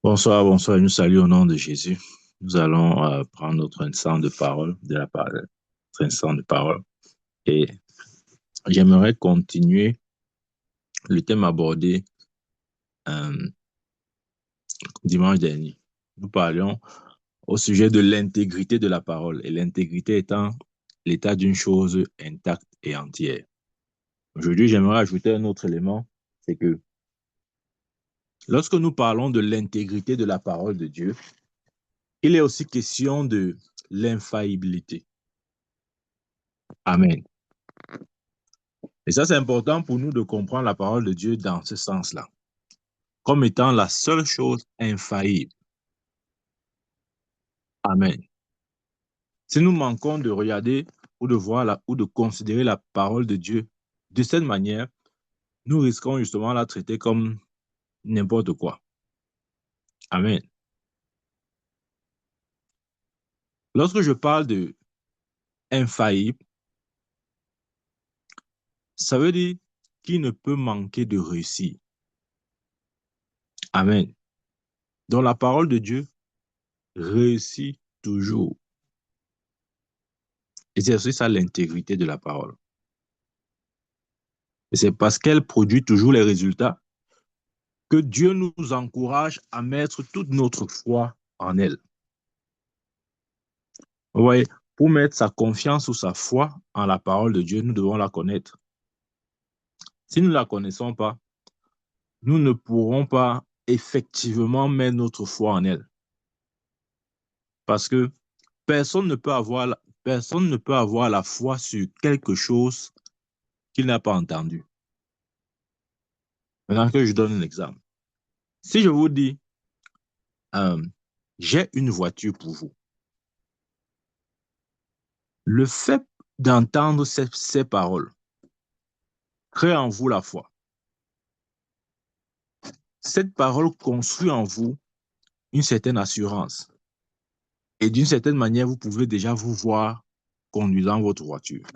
Bonsoir, bonsoir, et nous saluons au nom de Jésus. Nous allons prendre notre instant de parole, de la parole, notre instant de parole. Et j'aimerais continuer le thème abordé euh, dimanche dernier. Nous parlions au sujet de l'intégrité de la parole, et l'intégrité étant l'état d'une chose intacte et entière. Aujourd'hui, j'aimerais ajouter un autre élément, c'est que lorsque nous parlons de l'intégrité de la parole de Dieu, il est aussi question de l'infaillibilité. Amen. Et ça, c'est important pour nous de comprendre la parole de Dieu dans ce sens-là, comme étant la seule chose infaillible. Amen. Si nous manquons de regarder ou de voir ou de considérer la parole de Dieu de cette manière, nous risquons justement de la traiter comme n'importe quoi. Amen. Lorsque je parle de infaillible, ça veut dire qu'il ne peut manquer de réussir. Amen. Donc la parole de Dieu réussit toujours. Et c'est aussi ça l'intégrité de la parole. Et c'est parce qu'elle produit toujours les résultats que Dieu nous encourage à mettre toute notre foi en elle. Vous voyez, pour mettre sa confiance ou sa foi en la parole de Dieu, nous devons la connaître. Si nous ne la connaissons pas, nous ne pourrons pas effectivement mettre notre foi en elle. Parce que personne ne peut avoir la foi sur quelque chose qu'il n'a pas entendu. Maintenant que je donne un exemple. Si je vous dis, euh, j'ai une voiture pour vous, le fait d'entendre ces paroles crée en vous la foi. Cette parole construit en vous une certaine assurance. Et d'une certaine manière, vous pouvez déjà vous voir conduisant votre voiture.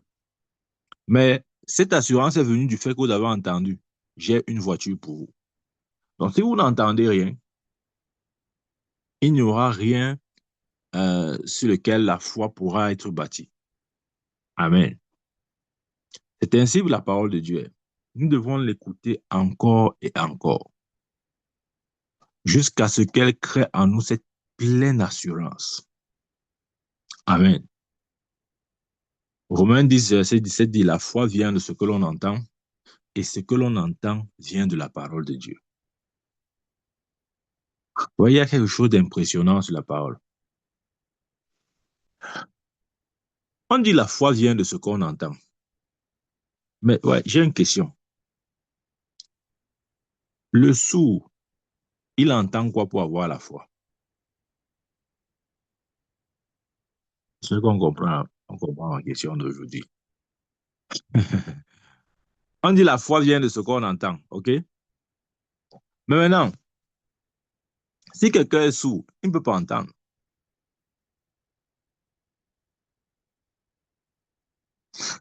Mais cette assurance est venue du fait que vous avez entendu, j'ai une voiture pour vous. Donc, si vous n'entendez rien, il n'y aura rien sur lequel la foi pourra être bâtie. Amen. C'est ainsi que la parole de Dieu est. Nous devons l'écouter encore et encore, jusqu'à ce qu'elle crée en nous cette pleine assurance. Amen. Romains 10, verset 17 dit, la foi vient de ce que l'on entend, et ce que l'on entend vient de la parole de Dieu. Vous voyez, il y a quelque chose d'impressionnant sur la parole. On dit la foi vient de ce qu'on entend. Mais ouais, j'ai une question. Le sourd, il entend quoi pour avoir la foi? C'est ce on comprend la question d'aujourd'hui. On dit la foi vient de ce qu'on entend, ok? Mais maintenant, si quelqu'un est sourd, il ne peut pas entendre.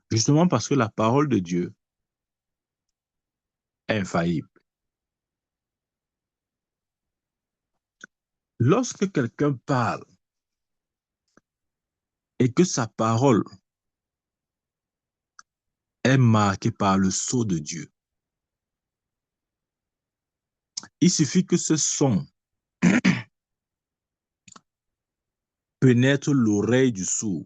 Justement parce que la parole de Dieu est infaillible. Lorsque quelqu'un parle et que sa parole est marquée par le sceau de Dieu, il suffit que ce son pénètre l'oreille du sourd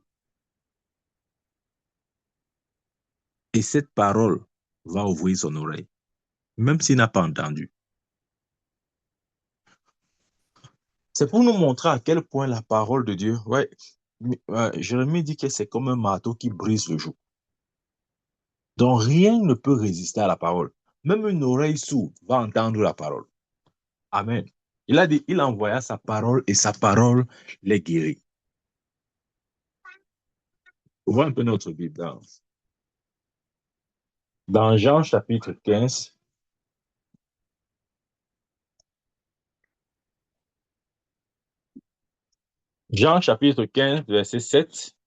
et cette parole va ouvrir son oreille, même s'il n'a pas entendu. C'est pour nous montrer à quel point la parole de Dieu, ouais, Jérémie dit que c'est comme un marteau qui brise le joug. Donc rien ne peut résister à la parole. Même une oreille sourde va entendre la parole. Amen. Il a dit, il envoya sa parole et sa parole les guérit. On voit un peu notre Bible dans Jean chapitre 15. Jean chapitre 15, verset 7.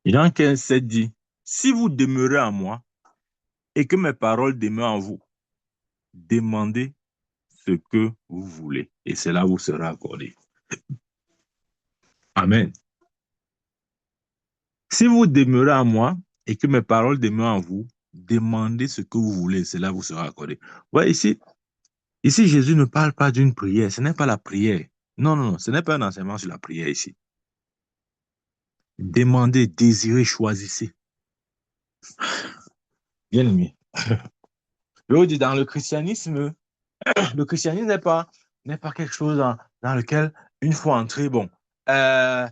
Jean 15, 7 dit, si vous demeurez en moi et que mes paroles demeurent en vous. Demandez ce que vous voulez et cela vous sera accordé. Amen. Si vous demeurez en moi et que mes paroles demeurent en vous, demandez ce que vous voulez et cela vous sera accordé. Ouais, ici, Jésus ne parle pas d'une prière. Ce n'est pas la prière. Non, non, non. Ce n'est pas un enseignement sur la prière ici. Demandez, désirez, choisissez. Bien aimé. Je vous dis, dans le christianisme n'est pas quelque chose dans lequel, une fois entré, bon, euh,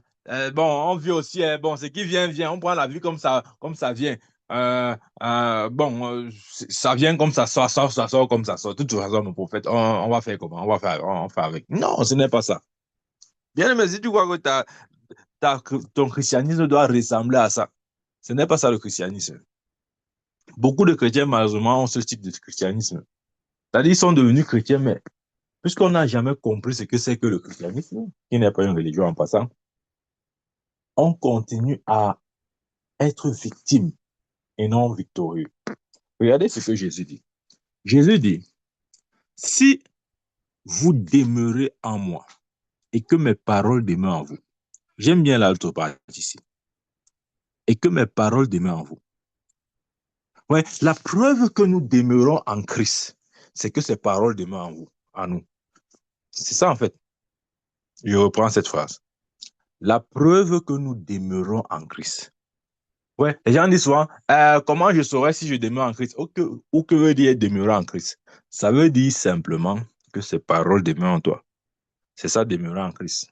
bon, on vit aussi, bon, ce qui vient, vient, on prend la vie comme ça vient. Bon, ça vient comme ça sort comme ça sort. De toute façon, mon prophète, on va faire comment? On va faire avec. Non, ce n'est pas ça. Bien aimé, si tu crois que ton christianisme doit ressembler à ça, ce n'est pas ça le christianisme. Beaucoup de chrétiens, malheureusement, ont ce type de christianisme. C'est-à-dire, ils sont devenus chrétiens, mais puisqu'on n'a jamais compris ce que c'est que le christianisme, qui n'est pas une religion en passant, on continue à être victime et non victorieux. Regardez ce que Jésus dit. Jésus dit, si vous demeurez en moi et que mes paroles demeurent en vous, j'aime bien l'autre partie ici, et que mes paroles demeurent en vous. Ouais, la preuve que nous demeurons en Christ, c'est que ces paroles demeurent en vous, en nous. C'est ça en fait. Je reprends cette phrase. La preuve que nous demeurons en Christ. Ouais, les gens disent souvent, comment je saurais si je demeure en Christ? Ou que veut dire demeurer en Christ? Ça veut dire simplement que ces paroles demeurent en toi. C'est ça, demeurer en Christ.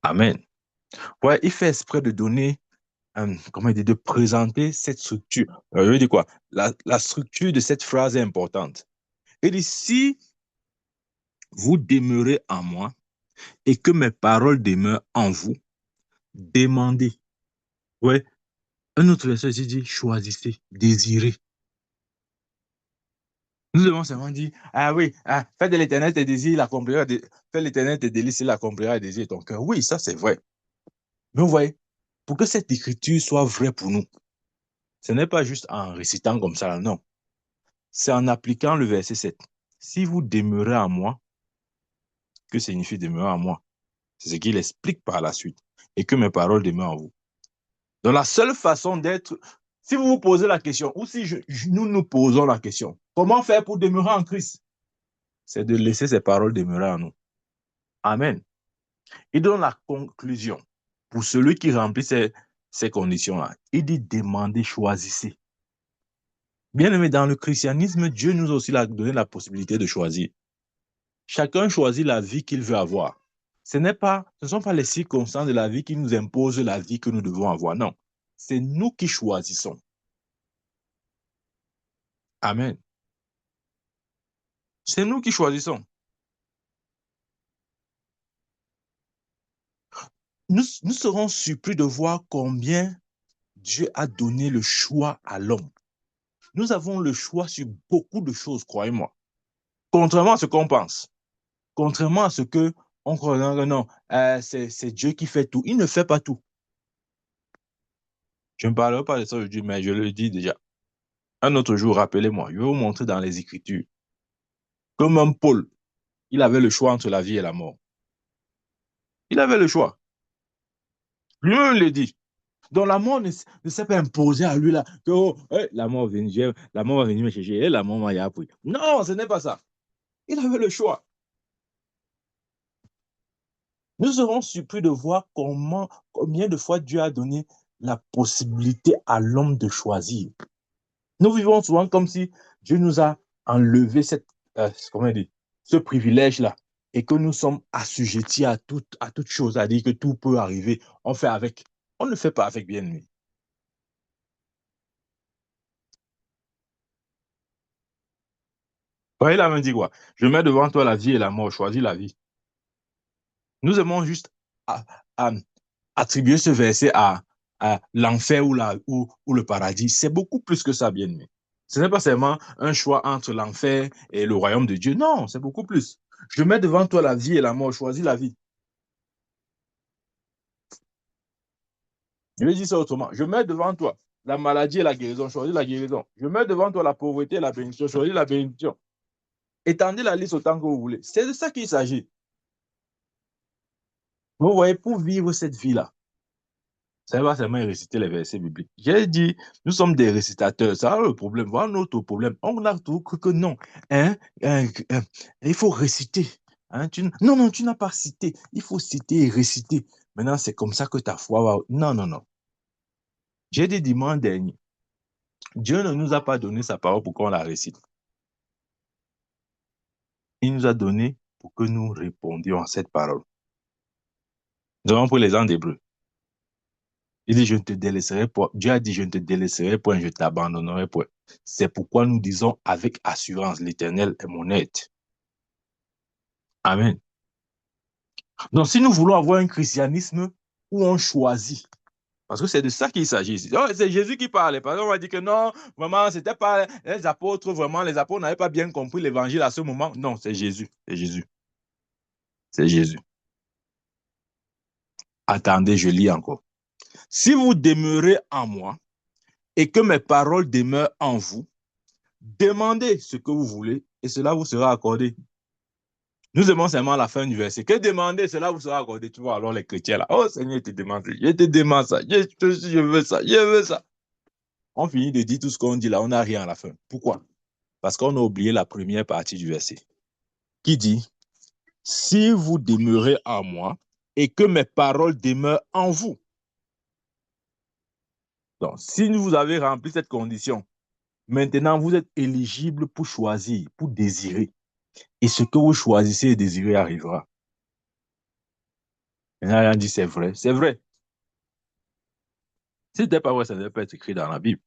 Amen. Ouais, il fait exprès de donner, comment dire, de présenter cette structure. Je veux dire quoi? La structure de cette phrase est importante. Il dit, si vous demeurez en moi et que mes paroles demeurent en vous, demandez. Ouais, un autre verset ici dit, choisissez, désirez. Nous devons seulement dire, ah oui, fais de l'éternel tes désirs, il accomplira, fais l'éternel tes délices, il accomplira les désirs de ton cœur. Oui, ça c'est vrai. Mais vous voyez, pour que cette écriture soit vraie pour nous, ce n'est pas juste en récitant comme ça, non. C'est en appliquant le verset 7. Si vous demeurez en moi, que signifie demeurer en moi? C'est ce qu'il explique par la suite. Et que mes paroles demeurent en vous. Donc la seule façon d'être, si vous vous posez la question, ou si nous nous posons la question, comment faire pour demeurer en Christ? C'est de laisser ces paroles demeurer en nous. Amen. Il donne la conclusion pour celui qui remplit ces conditions-là. Il dit demandez, choisissez. Bien aimé, dans le christianisme, Dieu nous a aussi donné la possibilité de choisir. Chacun choisit la vie qu'il veut avoir. Ce ne sont pas les circonstances de la vie qui nous imposent la vie que nous devons avoir. Non, c'est nous qui choisissons. Amen. C'est nous qui choisissons. Nous serons surpris de voir combien Dieu a donné le choix à l'homme. Nous avons le choix sur beaucoup de choses, croyez-moi. Contrairement à ce qu'on pense. Contrairement à ce que on croit, non, non, c'est Dieu qui fait tout. Il ne fait pas tout. Je ne parlerai pas de ça aujourd'hui, mais je le dis déjà. Un autre jour, rappelez-moi, je vais vous montrer dans les Écritures. Comme un Paul, il avait le choix entre la vie et la mort. Il avait le choix. Lui-même le dit. Donc la mort ne s'est pas imposée à lui là. Que, oh, hey, la mort va venir me chercher. Et la mort m'a appris. Non, ce n'est pas ça. Il avait le choix. Nous serons surpris de voir combien de fois Dieu a donné la possibilité à l'homme de choisir. Nous vivons souvent comme si Dieu nous a enlevé comment dire, ce privilège-là et que nous sommes assujettis à toute chose, à dire que tout peut arriver. On fait avec. On ne fait pas avec, bien aimé. Il a même dit quoi? Je mets devant toi la vie et la mort, choisis la vie. Nous aimons juste à- à attribuer ce verset à l'enfer ou le paradis. C'est beaucoup plus que ça, bien aimé. Ce n'est pas seulement un choix entre l'enfer et le royaume de Dieu. Non, c'est beaucoup plus. Je mets devant toi la vie et la mort, choisis la vie. Je vais dire ça autrement. Je mets devant toi. la maladie et la guérison. Choisis la guérison. Je mets devant toi la pauvreté et la bénédiction. Choisis la bénédiction. Étendez la liste autant que vous voulez. C'est de ça qu'il s'agit. Vous voyez, pour vivre cette vie-là, ça va seulement réciter les versets bibliques. J'ai dit, nous sommes des récitateurs. Ça le problème. Voilà notre problème. On a tout cru que non. Hein, il faut réciter. Hein, non, non, tu n'as pas cité. Il faut citer et réciter. Maintenant, c'est comme ça que ta foi va. Non, non, non. J'ai dit dimanche dernier, Dieu ne nous a pas donné sa parole pour qu'on la récite. Il nous a donné pour que nous répondions à cette parole. Nous avons pris l'exemple d'Hébreu. Il dit, je ne te délaisserai point. Dieu a dit, je ne te délaisserai point, je t'abandonnerai point. C'est pourquoi nous disons avec assurance, l'Éternel est mon aide. Amen. Donc, si nous voulons avoir un christianisme où on choisit, parce que c'est de ça qu'il s'agit ici. Oh, c'est Jésus qui parlait. Parce qu'on va dire que non, vraiment, c'était pas les apôtres, vraiment, les apôtres n'avaient pas bien compris l'évangile à ce moment. Non, c'est Jésus. C'est Jésus. C'est Jésus. Attendez, je lis encore. Si vous demeurez en moi et que mes paroles demeurent en vous, demandez ce que vous voulez et cela vous sera accordé. Nous aimons seulement la fin du verset. Que demandez, cela vous sera accordé. Tu vois, alors les chrétiens là, oh Seigneur, je te demande ça, je veux ça, je veux ça. On finit de dire tout ce qu'on dit là, on n'a rien à la fin. Pourquoi? Parce qu'on a oublié la première partie du verset qui dit, si vous demeurez en moi et que mes paroles demeurent en vous. Donc, si vous avez rempli cette condition, maintenant vous êtes éligible pour choisir, pour désirer. Et ce que vous choisissez et désirez arrivera. Maintenant, on dit c'est vrai. C'est vrai. Si ce n'est pas vrai, ça ne devait pas être écrit dans la Bible.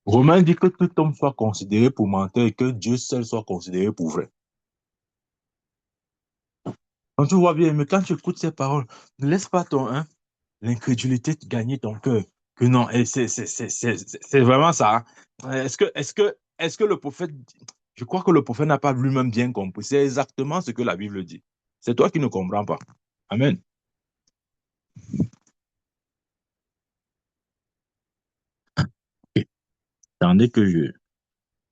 Romain dit que tout homme soit considéré pour menteur et que Dieu seul soit considéré pour vrai. Donc tu vois bien, mais quand tu écoutes ces paroles, ne laisse pas l'incrédulité gagner ton cœur. Que non, c'est vraiment ça. Est-ce que le prophète, je crois que le prophète n'a pas lui-même bien compris. C'est exactement ce que la Bible dit. C'est toi qui ne comprends pas. Amen. Et, attendez que je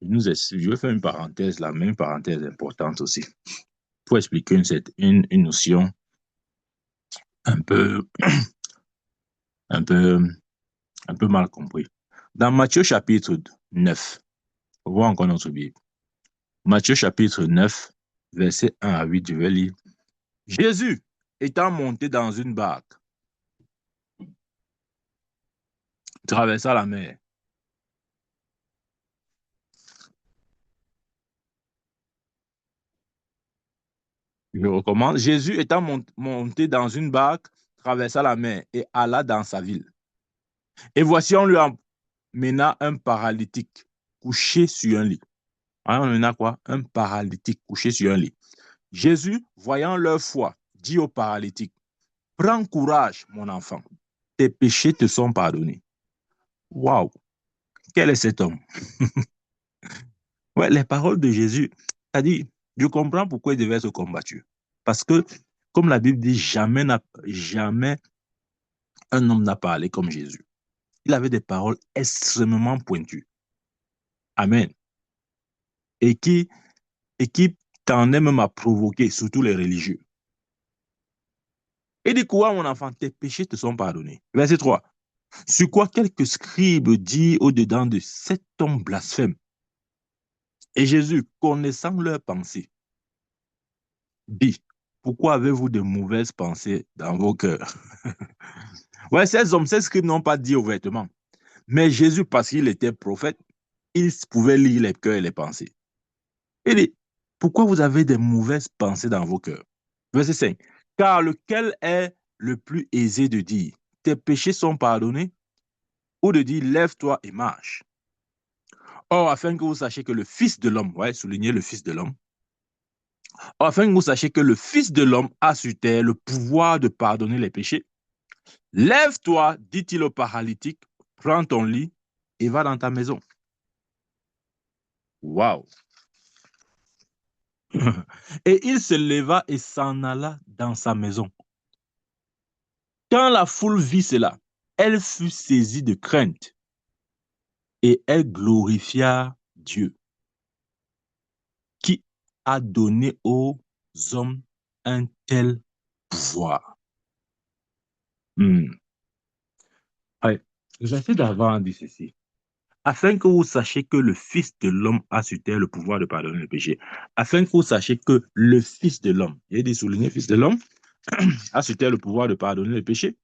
vais faire une parenthèse, la même parenthèse importante aussi, pour expliquer une notion un peu, un peu, un peu mal comprise. Dans Matthieu chapitre 9, on voit encore notre Bible. Matthieu chapitre 9, verset 1 à 8, je vais lire. Jésus, étant monté dans une barque, traversa la mer. Je recommande. Jésus, étant monté dans une barque, traversa la mer et alla dans sa ville. Et voici, on lui emmena un paralytique couché sur un lit. On emmena quoi? Un paralytique couché sur un lit. Jésus, voyant leur foi, dit au paralytique, prends courage, mon enfant, tes péchés te sont pardonnés. Waouh! Quel est cet homme? Ouais, les paroles de Jésus, c'est-à-dire, je comprends pourquoi il devait être combattu. Parce que, comme la Bible dit, jamais un homme n'a parlé comme Jésus. Il avait des paroles extrêmement pointues. Amen. Et qui tendaient même à provoquer, surtout les religieux. Et dit quoi, mon enfant, tes péchés te sont pardonnés. Verset 3. Sur quoi quelques scribes disent au-dedans de cet homme blasphème. Et Jésus, connaissant leurs pensées, dit, pourquoi avez-vous de mauvaises pensées dans vos cœurs? Ouais, ces scribes n'ont pas dit ouvertement. Mais Jésus, parce qu'il était prophète, il pouvait lire les cœurs et les pensées. Il dit, pourquoi vous avez des mauvaises pensées dans vos cœurs? Verset 5. Car lequel est le plus aisé de dire, tes péchés sont pardonnés, ou de dire, lève-toi et marche. Or, afin que vous sachiez que le Fils de l'homme, ouais, soulignez le Fils de l'homme, afin que vous sachiez que le Fils de l'homme a sur terre le pouvoir de pardonner les péchés, lève-toi, dit-il au paralytique, prends ton lit et va dans ta maison. Waouh! Et il se leva et s'en alla dans sa maison. Quand la foule vit cela, elle fut saisie de crainte et elle glorifia Dieu qui a donné aux hommes un tel pouvoir. Ouais. Le verset d'avant dit ceci. Afin que vous sachiez que le Fils de l'homme a sur terre le pouvoir de pardonner le péché. Afin que vous sachiez que le Fils de l'homme, il est dit souligné, Fils de l'homme, a sur terre le pouvoir de pardonner les péchés.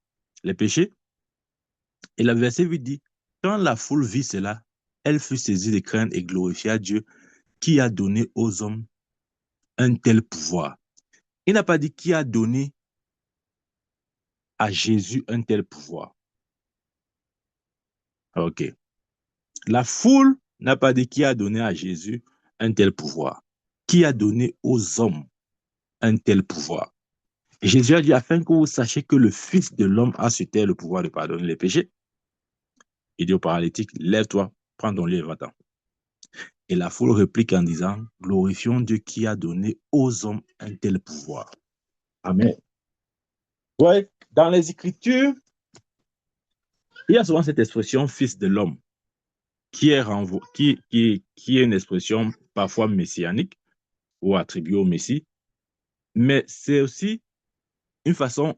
Et le verset 8 dit, quand la foule vit cela, elle fut saisie de crainte et glorifia Dieu qui a donné aux hommes un tel pouvoir. Il n'a pas dit qui a donné à Jésus un tel pouvoir. Ok. La foule n'a pas dit qui a donné à Jésus un tel pouvoir. Qui a donné aux hommes un tel pouvoir. Et Jésus a dit, afin que vous sachiez que le Fils de l'homme a sur terre le pouvoir de pardonner les péchés. Il dit au paralytique, lève-toi, prends ton lit et va-t'en. Et la foule réplique en disant, glorifions Dieu qui a donné aux hommes un tel pouvoir. Amen. Ouais, dans les Écritures, il y a souvent cette expression Fils de l'homme qui est, qui est une expression parfois messianique ou attribuée au Messie, mais c'est aussi une façon,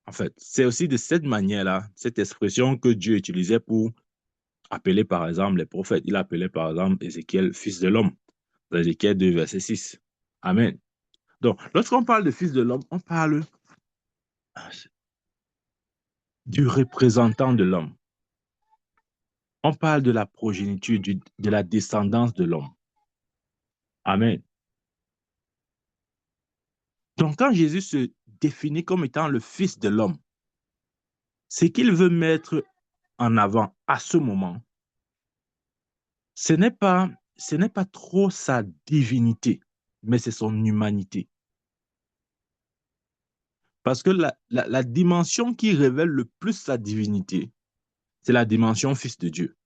en fait, c'est aussi de cette manière-là, cette expression que Dieu utilisait pour appeler par exemple les prophètes. Il appelait par exemple Ézéchiel fils de l'homme, dans Ézéchiel 2, verset 6. Amen. Donc, lorsqu'on parle de fils de l'homme, on parle du représentant de l'homme. On parle de la progéniture, de la descendance de l'homme. Amen. Donc, quand Jésus se définit comme étant le fils de l'homme, ce qu'il veut mettre en avant à ce moment, ce n'est pas trop sa divinité, mais c'est son humanité. Parce que la dimension qui révèle le plus sa divinité, c'est la dimension fils de Dieu.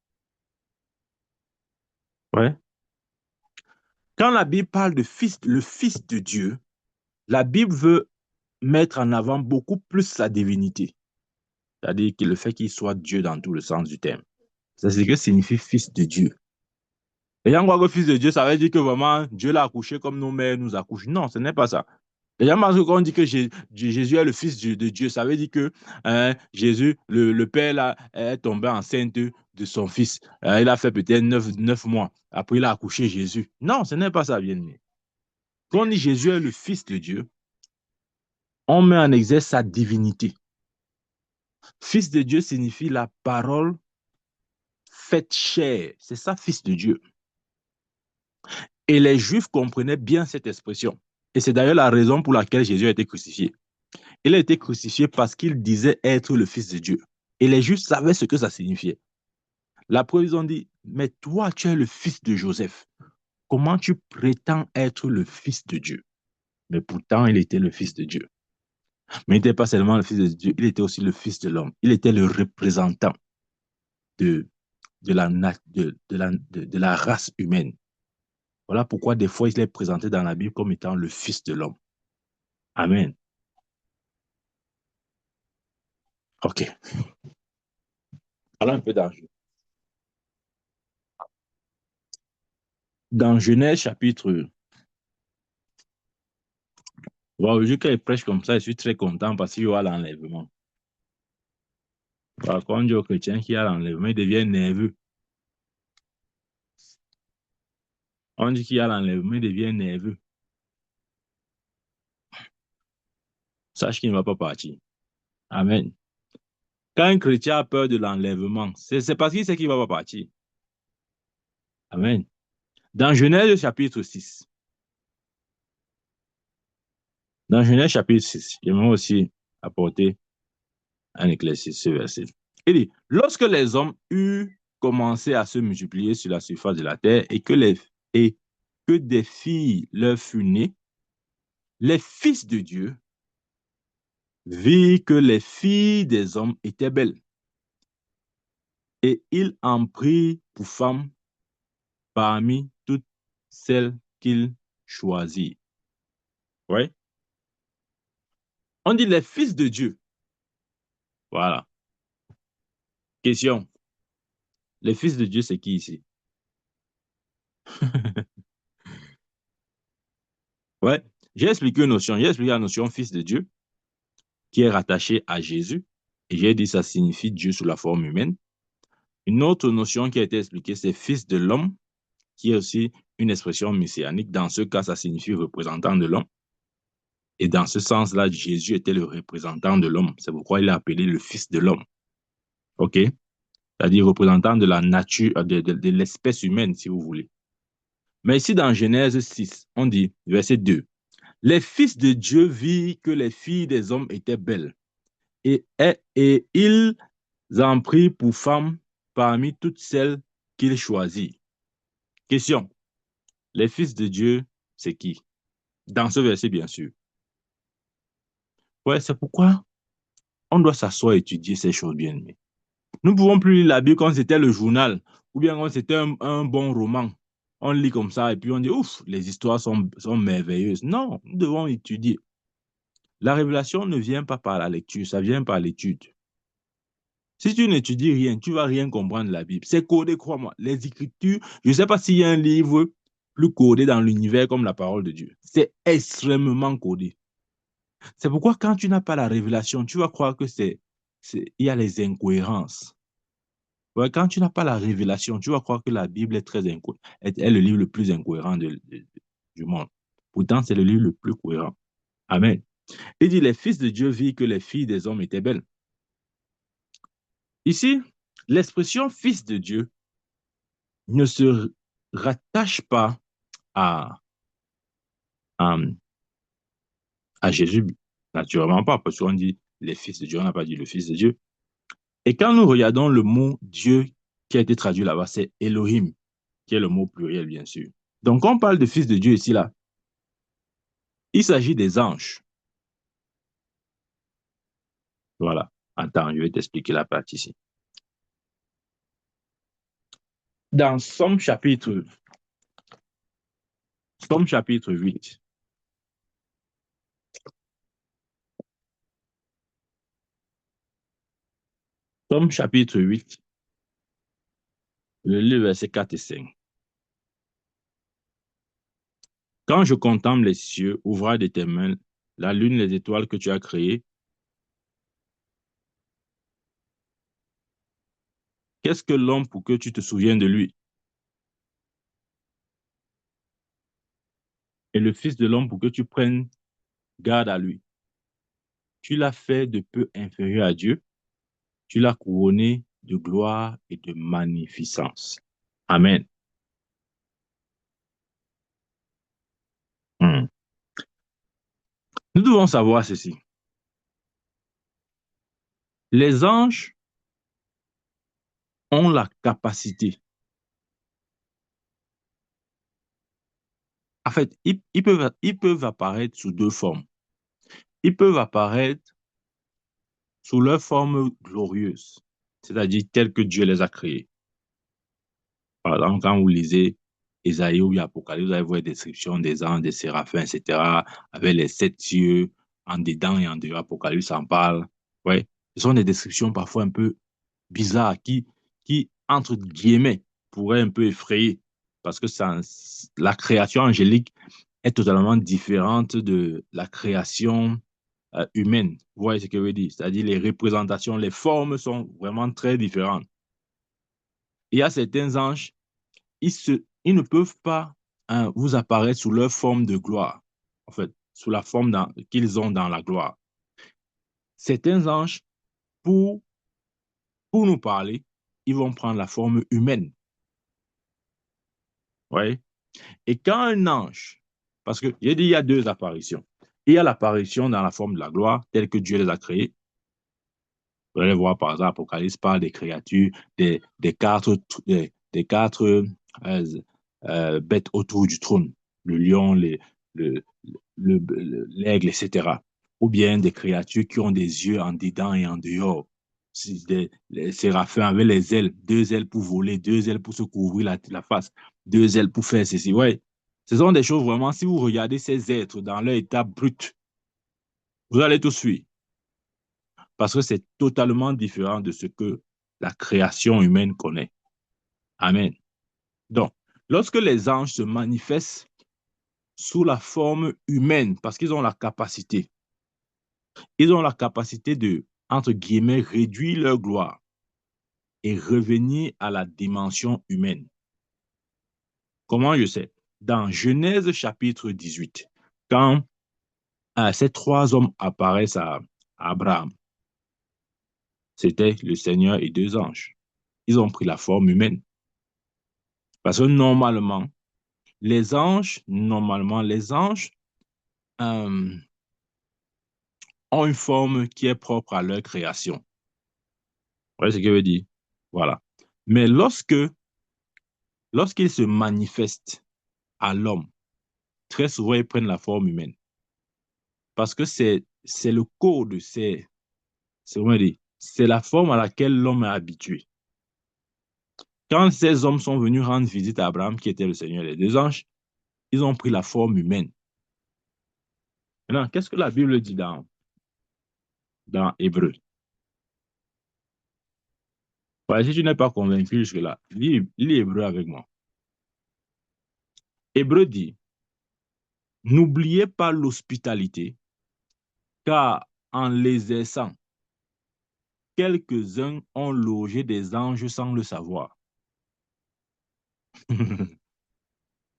Ouais. Quand la Bible parle de fils, le fils de Dieu, la Bible veut mettre en avant beaucoup plus sa divinité. C'est-à-dire que le fait qu'il soit Dieu dans tout le sens du terme. C'est ce que signifie fils de Dieu. Les gens croient que fils de Dieu, ça veut dire que vraiment Dieu l'a accouché comme nos mères nous accouchent. Non, ce n'est pas ça. Les gens pensent que quand on dit que Jésus est le fils de Dieu, ça veut dire que Jésus, le Père là, est tombé enceinte de son fils. Il a fait peut-être 9 mois. Après, il a accouché Jésus. Non, ce n'est pas ça, bien-aimé. Quand on dit Jésus est le fils de Dieu, on met en exergue sa divinité. Fils de Dieu signifie la parole faite chair. C'est ça, fils de Dieu. Et les Juifs comprenaient bien cette expression. Et c'est d'ailleurs la raison pour laquelle Jésus a été crucifié. Il a été crucifié parce qu'il disait être le Fils de Dieu. Et les Juifs savaient ce que ça signifiait. La preuve, ils ont dit, mais toi, tu es le fils de Joseph. Comment tu prétends être le Fils de Dieu? Mais pourtant, il était le Fils de Dieu. Mais il n'était pas seulement le Fils de Dieu, il était aussi le Fils de l'homme. Il était le représentant de, de la race humaine. Voilà pourquoi des fois, il est présenté dans la Bible comme étant le Fils de l'homme. Amen. OK. Allons un peu dans Genèse chapitre. Wow, vu qu'elle prêche comme ça, je suis très content parce qu'il y aura l'enlèvement. Par contre, on dit aux chrétiens qu'il y a l'enlèvement, ils deviennent nerveux. On dit qu'il y a l'enlèvement, ils deviennent nerveux. Sache qu'il ne va pas partir. Amen. Quand un chrétien a peur de l'enlèvement, c'est parce qu'il sait qu'il ne va pas partir. Amen. Dans Genèse chapitre 6, dans Genèse chapitre 6, j'aimerais aussi apporter un éclaircissement ce verset. Il dit, lorsque les hommes eurent commencé à se multiplier sur la surface de la terre et que des filles leur furent nées, les fils de Dieu virent que les filles des hommes étaient belles et ils en prirent pour femmes parmi toutes celles qu'ils choisirent. Ouais. On dit les fils de Dieu. Voilà. Question. Les fils de Dieu, c'est qui ici? Ouais. J'ai expliqué une notion. J'ai expliqué la notion fils de Dieu qui est rattaché à Jésus. Et j'ai dit ça signifie Dieu sous la forme humaine. Une autre notion qui a été expliquée, c'est fils de l'homme, qui est aussi une expression messianique. Dans ce cas, ça signifie représentant de l'homme. Et dans ce sens-là, Jésus était le représentant de l'homme. C'est pourquoi il est appelé le fils de l'homme. OK? C'est-à-dire représentant de la nature, de l'espèce humaine, si vous voulez. Mais ici, dans Genèse 6, on dit, verset 2, les fils de Dieu virent que les filles des hommes étaient belles, et ils en prirent pour femmes parmi toutes celles qu'ils choisirent. Question, les fils de Dieu, c'est qui? Dans ce verset, bien sûr. Ouais, c'est pourquoi on doit s'asseoir et étudier ces choses bien aimées. Nous ne pouvons plus lire la Bible comme c'était le journal, ou bien comme c'était un bon roman. On lit comme ça et puis on dit, ouf, les histoires sont merveilleuses. Non, nous devons étudier. La révélation ne vient pas par la lecture, ça vient par l'étude. Si tu n'étudies rien, tu ne vas rien comprendre de la Bible. C'est codé, crois-moi. Les Écritures, je ne sais pas s'il y a un livre plus codé dans l'univers comme la parole de Dieu. C'est extrêmement codé. C'est pourquoi quand tu n'as pas la révélation, tu vas croire que il y a les incohérences. Ouais, quand tu n'as pas la révélation, tu vas croire que la Bible est est le livre le plus incohérent du monde. Pourtant, c'est le livre le plus cohérent. Amen. Il dit, les fils de Dieu virent que les filles des hommes étaient belles. Ici, l'expression fils de Dieu ne se rattache pas à, à, à Jésus, naturellement pas, parce qu'on dit les fils de Dieu, on n'a pas dit le fils de Dieu. Et quand nous regardons le mot Dieu qui a été traduit là-bas, c'est Elohim, qui est le mot pluriel, bien sûr. Donc, quand on parle de fils de Dieu ici, là, il s'agit des anges. Voilà. Attends, je vais t'expliquer la partie ici. Dans Somme chapitre 8, Somme chapitre 8, le verset 4 et 5. Quand je contemple les cieux, ouvrage de tes mains, la lune, les étoiles que tu as créées, qu'est-ce que l'homme pour que tu te souviennes de lui? Et le Fils de l'homme pour que tu prennes garde à lui. Tu l'as fait de peu inférieur à Dieu, tu l'as couronné de gloire et de magnificence. Amen. Hmm. Nous devons savoir ceci. Les anges ont la capacité. En fait, ils peuvent apparaître sous deux formes. Ils peuvent apparaître sous leur forme glorieuse, c'est-à-dire telle que Dieu les a créés. Par exemple, quand vous lisez Ésaïe ou Apocalypse, vous allez voir des descriptions des anges, des séraphins, etc., avec les sept yeux en dedans et en dehors. Apocalypse en parle. Ouais. Ce sont des descriptions parfois un peu bizarres qui entre guillemets, pourraient un peu effrayer parce que la création angélique est totalement différente de la création humaine. Vous voyez ce que je veux dire? C'est-à-dire les représentations, les formes sont vraiment très différentes. Il y a certains anges ils ne peuvent pas vous apparaître sous leur forme de gloire, en fait, sous la forme qu'ils ont dans la gloire. Certains anges, pour, pour nous parler, ils vont prendre la forme humaine. Ouais. Et quand un ange, parce que j'ai dit il y a deux apparitions. Il y a l'apparition dans la forme de la gloire, telle que Dieu les a créées. Vous allez voir par exemple, Apocalypse parle des créatures, des quatre bêtes autour du trône, le lion, le, l'aigle, etc. Ou bien des créatures qui ont des yeux en dedans et en dehors. Les séraphins avaient les ailes, deux ailes pour voler, deux ailes pour se couvrir la face, deux ailes pour faire ceci. Ouais. Ce sont des choses vraiment, si vous regardez ces êtres dans leur état brut, vous allez tout suivre. Parce que c'est totalement différent de ce que la création humaine connaît. Amen. Donc, lorsque les anges se manifestent sous la forme humaine, parce qu'ils ont la capacité, de, entre guillemets, réduire leur gloire et revenir à la dimension humaine. Comment je sais? Dans Genèse chapitre 18, quand ces trois hommes apparaissent à Abraham, c'était le Seigneur et deux anges. Ils ont pris la forme humaine. Parce que normalement, les anges euh, ont une forme qui est propre à leur création. Vous voyez ce que je veux dire? Voilà. Mais lorsqu'ils se manifestent à l'homme, très souvent, ils prennent la forme humaine. Parce que c'est le code, c'est la forme à laquelle l'homme est habitué. Quand ces hommes sont venus rendre visite à Abraham, qui était le Seigneur des deux anges, ils ont pris la forme humaine. Maintenant, qu'est-ce que la Bible dit dans Hébreu? Ouais, si tu n'es pas convaincu jusque-là, lis Hébreu avec moi. Hébreu dit, n'oubliez pas l'hospitalité, car en les laissant, quelques-uns ont logé des anges sans le savoir.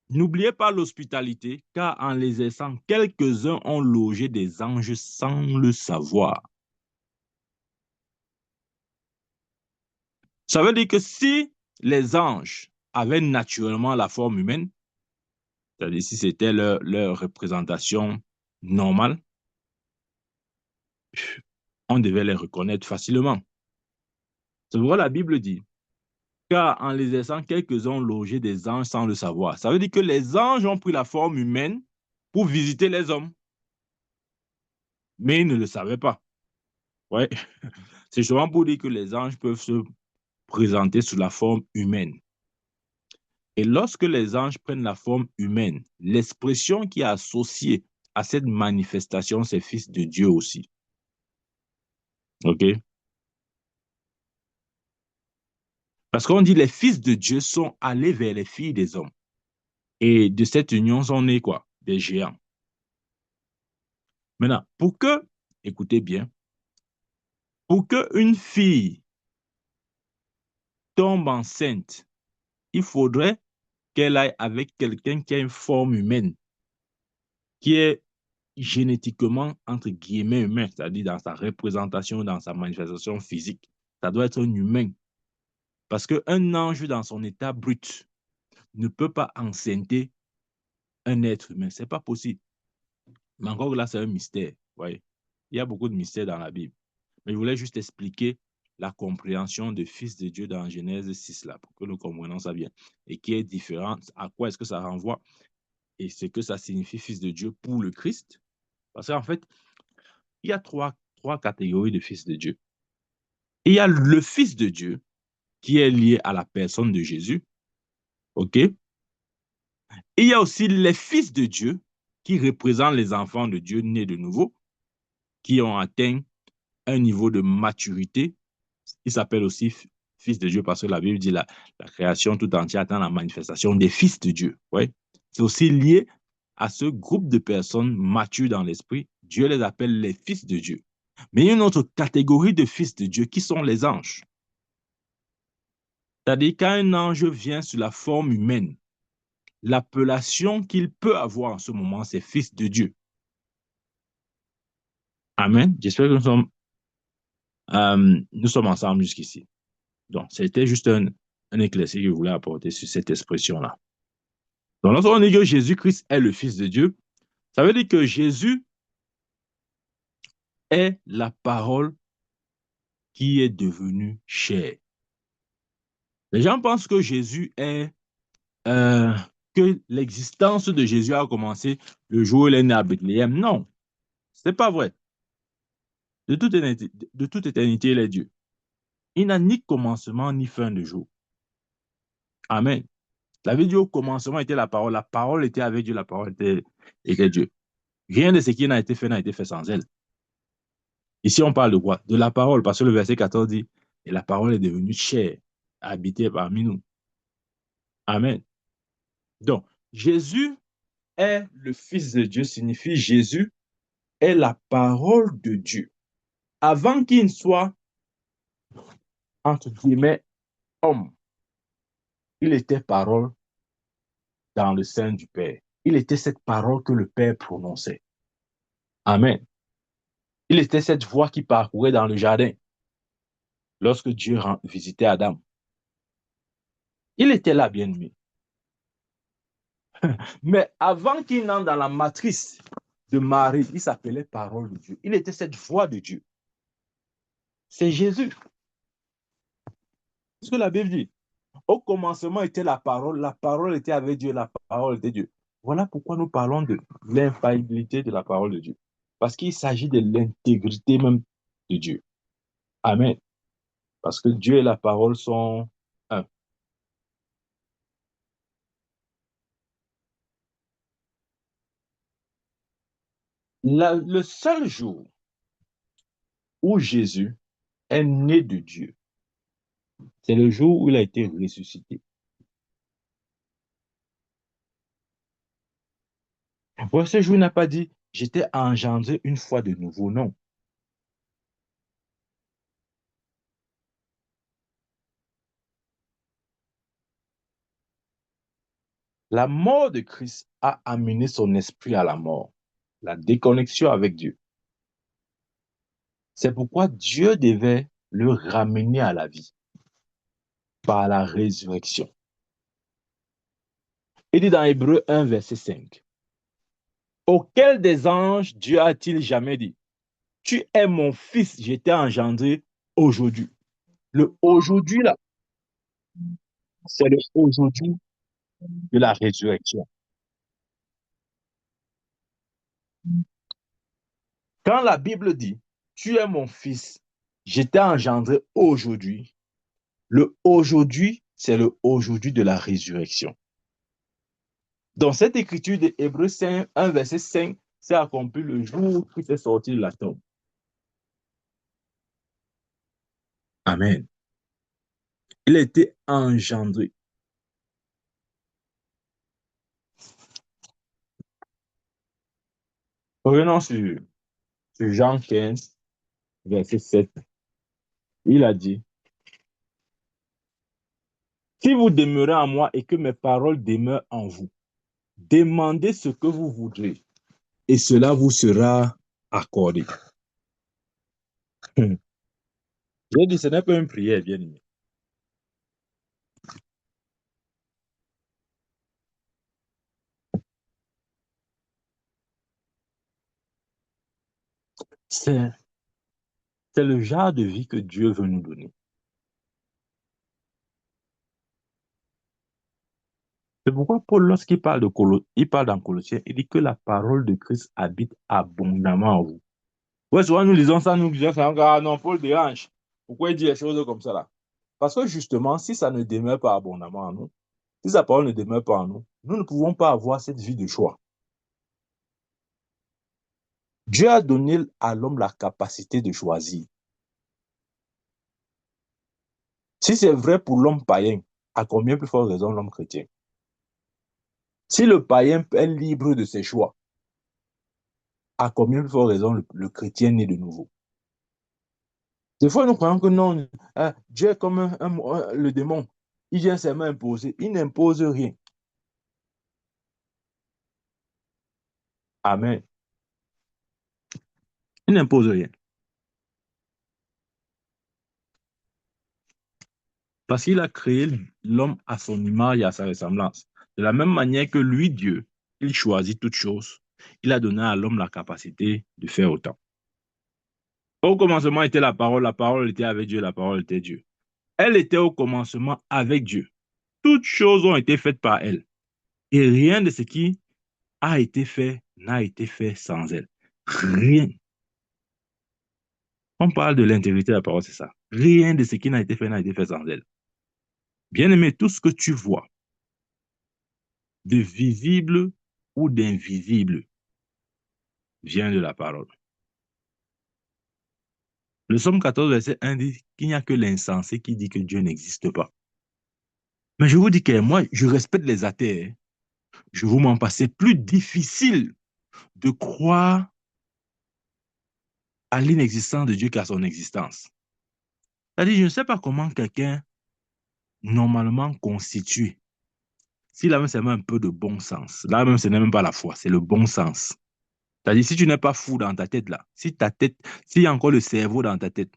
N'oubliez pas l'hospitalité, car en les laissant, quelques-uns ont logé des anges sans le savoir. Ça veut dire que si les anges avaient naturellement la forme humaine, c'est-à-dire si c'était leur représentation normale, on devait les reconnaître facilement. C'est pourquoi la Bible dit, car en les laissant, quelques-uns ont logé des anges sans le savoir. Ça veut dire que les anges ont pris la forme humaine pour visiter les hommes, mais ils ne le savaient pas. Ouais. C'est justement pour dire que les anges peuvent se présenter sous la forme humaine. Et lorsque les anges prennent la forme humaine, l'expression qui est associée à cette manifestation, c'est Fils de Dieu aussi. OK? Parce qu'on dit les fils de Dieu sont allés vers les filles des hommes. Et de cette union sont nés quoi? Des géants. Maintenant, écoutez bien, pour qu'une fille tombe enceinte, il faudrait qu'elle aille avec quelqu'un qui a une forme humaine, qui est génétiquement, entre guillemets, humain, c'est-à-dire dans sa représentation, dans sa manifestation physique. Ça doit être un humain. Parce qu'un ange dans son état brut ne peut pas enceinte un être humain. Ce n'est pas possible. Mais encore là, c'est un mystère. Ouais. Il y a beaucoup de mystères dans la Bible. Mais je voulais juste expliquer la compréhension de Fils de Dieu dans Genèse 6, là, pour que nous comprenions ça bien. Et qui est différent, à quoi est-ce que ça renvoie et ce que ça signifie Fils de Dieu pour le Christ. Parce qu'en fait, il y a trois catégories de Fils de Dieu. Il y a le Fils de Dieu qui est lié à la personne de Jésus. OK? Et il y a aussi les fils de Dieu qui représentent les enfants de Dieu nés de nouveau, qui ont atteint un niveau de maturité. Ils s'appellent aussi fils de Dieu parce que la Bible dit la création tout entière attend la manifestation des fils de Dieu. Ouais. C'est aussi lié à ce groupe de personnes matures dans l'esprit. Dieu les appelle les fils de Dieu. Mais il y a une autre catégorie de fils de Dieu qui sont les anges. C'est-à-dire quand un ange vient sous la forme humaine, l'appellation qu'il peut avoir en ce moment, c'est fils de Dieu. Amen. J'espère que nous sommes ensemble jusqu'ici. Donc, c'était juste un éclairci que je voulais apporter sur cette expression-là. Donc, lorsqu'on dit que Jésus-Christ est le Fils de Dieu, ça veut dire que Jésus est la parole qui est devenue chair. Les gens pensent que Jésus est, que l'existence de Jésus a commencé le jour où il est né à Bethléem. Non, ce n'est pas vrai. De toute éternité, il est Dieu. Il n'a ni commencement ni fin de jour. Amen. La vie dit au commencement était la parole. La parole était avec Dieu, la parole était Dieu. Rien de ce qui n'a été fait sans elle. Ici, on parle de quoi? De la parole, parce que le verset 14 dit, Et la parole est devenue chair, habitée parmi nous. Amen. Donc, Jésus est le Fils de Dieu, signifie Jésus est la parole de Dieu. Avant qu'il ne soit, entre guillemets, homme, il était parole dans le sein du Père. Il était cette parole que le Père prononçait. Amen. Il était cette voix qui parcourait dans le jardin lorsque Dieu visitait Adam. Il était là, bien-aimé. Mais avant qu'il n'entre dans la matrice de Marie, il s'appelait parole de Dieu. Il était cette voix de Dieu. C'est Jésus. C'est ce que la Bible dit. Au commencement était la parole était avec Dieu, la parole était Dieu. Voilà pourquoi nous parlons de l'infaillibilité de la parole de Dieu. Parce qu'il s'agit de l'intégrité même de Dieu. Amen. Parce que Dieu et la parole sont un. Le seul jour où Jésus est né de Dieu, c'est le jour où il a été ressuscité. Pour ce jour, il n'a pas dit, j'étais engendré une fois de nouveau, non. La mort de Christ a amené son esprit à la mort, la déconnexion avec Dieu. C'est pourquoi Dieu devait le ramener à la vie par la résurrection. Il dit dans Hébreu 1, verset 5, auquel des anges Dieu a-t-il jamais dit, tu es mon fils, je t'ai engendré aujourd'hui. Le aujourd'hui, là, c'est le aujourd'hui de la résurrection. Quand la Bible dit, tu es mon fils, je t'ai engendré aujourd'hui, le aujourd'hui, c'est le aujourd'hui de la résurrection. Dans cette écriture de Hébreu 5, 1, verset 5, c'est accompli le jour où Christ est sorti de la tombe. Amen. Il a été engendré. Revenons sur Jean 15, verset 7. Il a dit, si vous demeurez en moi et que mes paroles demeurent en vous, demandez ce que vous voudrez et cela vous sera accordé. J'ai dit, ce n'est pas une prière, bien aimé. C'est le genre de vie que Dieu veut nous donner. C'est pourquoi Paul, lorsqu'il parle il parle dans Colossiens, il dit que la parole de Christ habite abondamment en vous. Ouais, souvent nous lisons ça, nous disons ça, ah non, Paul dérange. Pourquoi il dit les choses comme ça là? Parce que justement, si ça ne demeure pas abondamment en nous, si sa parole ne demeure pas en nous, nous ne pouvons pas avoir cette vie de choix. Dieu a donné à l'homme la capacité de choisir. Si c'est vrai pour l'homme païen, à combien plus forte raison l'homme chrétien? Si le païen est libre de ses choix, à combien plus forte raison le chrétien né de nouveau? Des fois, nous croyons que non, Dieu est comme le démon. Il vient seulement imposer. Il n'impose rien. Amen. Il n'impose rien. Parce qu'il a créé l'homme à son image et à sa ressemblance. De la même manière que lui, Dieu, il choisit toutes choses. Il a donné à l'homme la capacité de faire autant. Au commencement était la parole était avec Dieu, la parole était Dieu. Elle était au commencement avec Dieu. Toutes choses ont été faites par elle. Et rien de ce qui a été fait n'a été fait sans elle. Rien. On parle de l'intégrité de la parole, c'est ça. Rien de ce qui n'a été fait sans elle. Bien-aimé, tout ce que tu vois, de visible ou d'invisible, vient de la parole. Le Somme 14, verset 1 dit qu'il n'y a que l'insensé qui dit que Dieu n'existe pas. Mais je vous dis que moi, je respecte les athées. Hein. Je vous mens pas, c'est plus difficile de croire à l'inexistence de Dieu qu'à son existence. C'est-à-dire, je ne sais pas comment quelqu'un normalement constitué, s'il a même seulement un peu de bon sens, là même ce n'est même pas la foi, c'est le bon sens. C'est-à-dire, si tu n'es pas fou dans ta tête là, si ta tête, s'il y a encore le cerveau dans ta tête,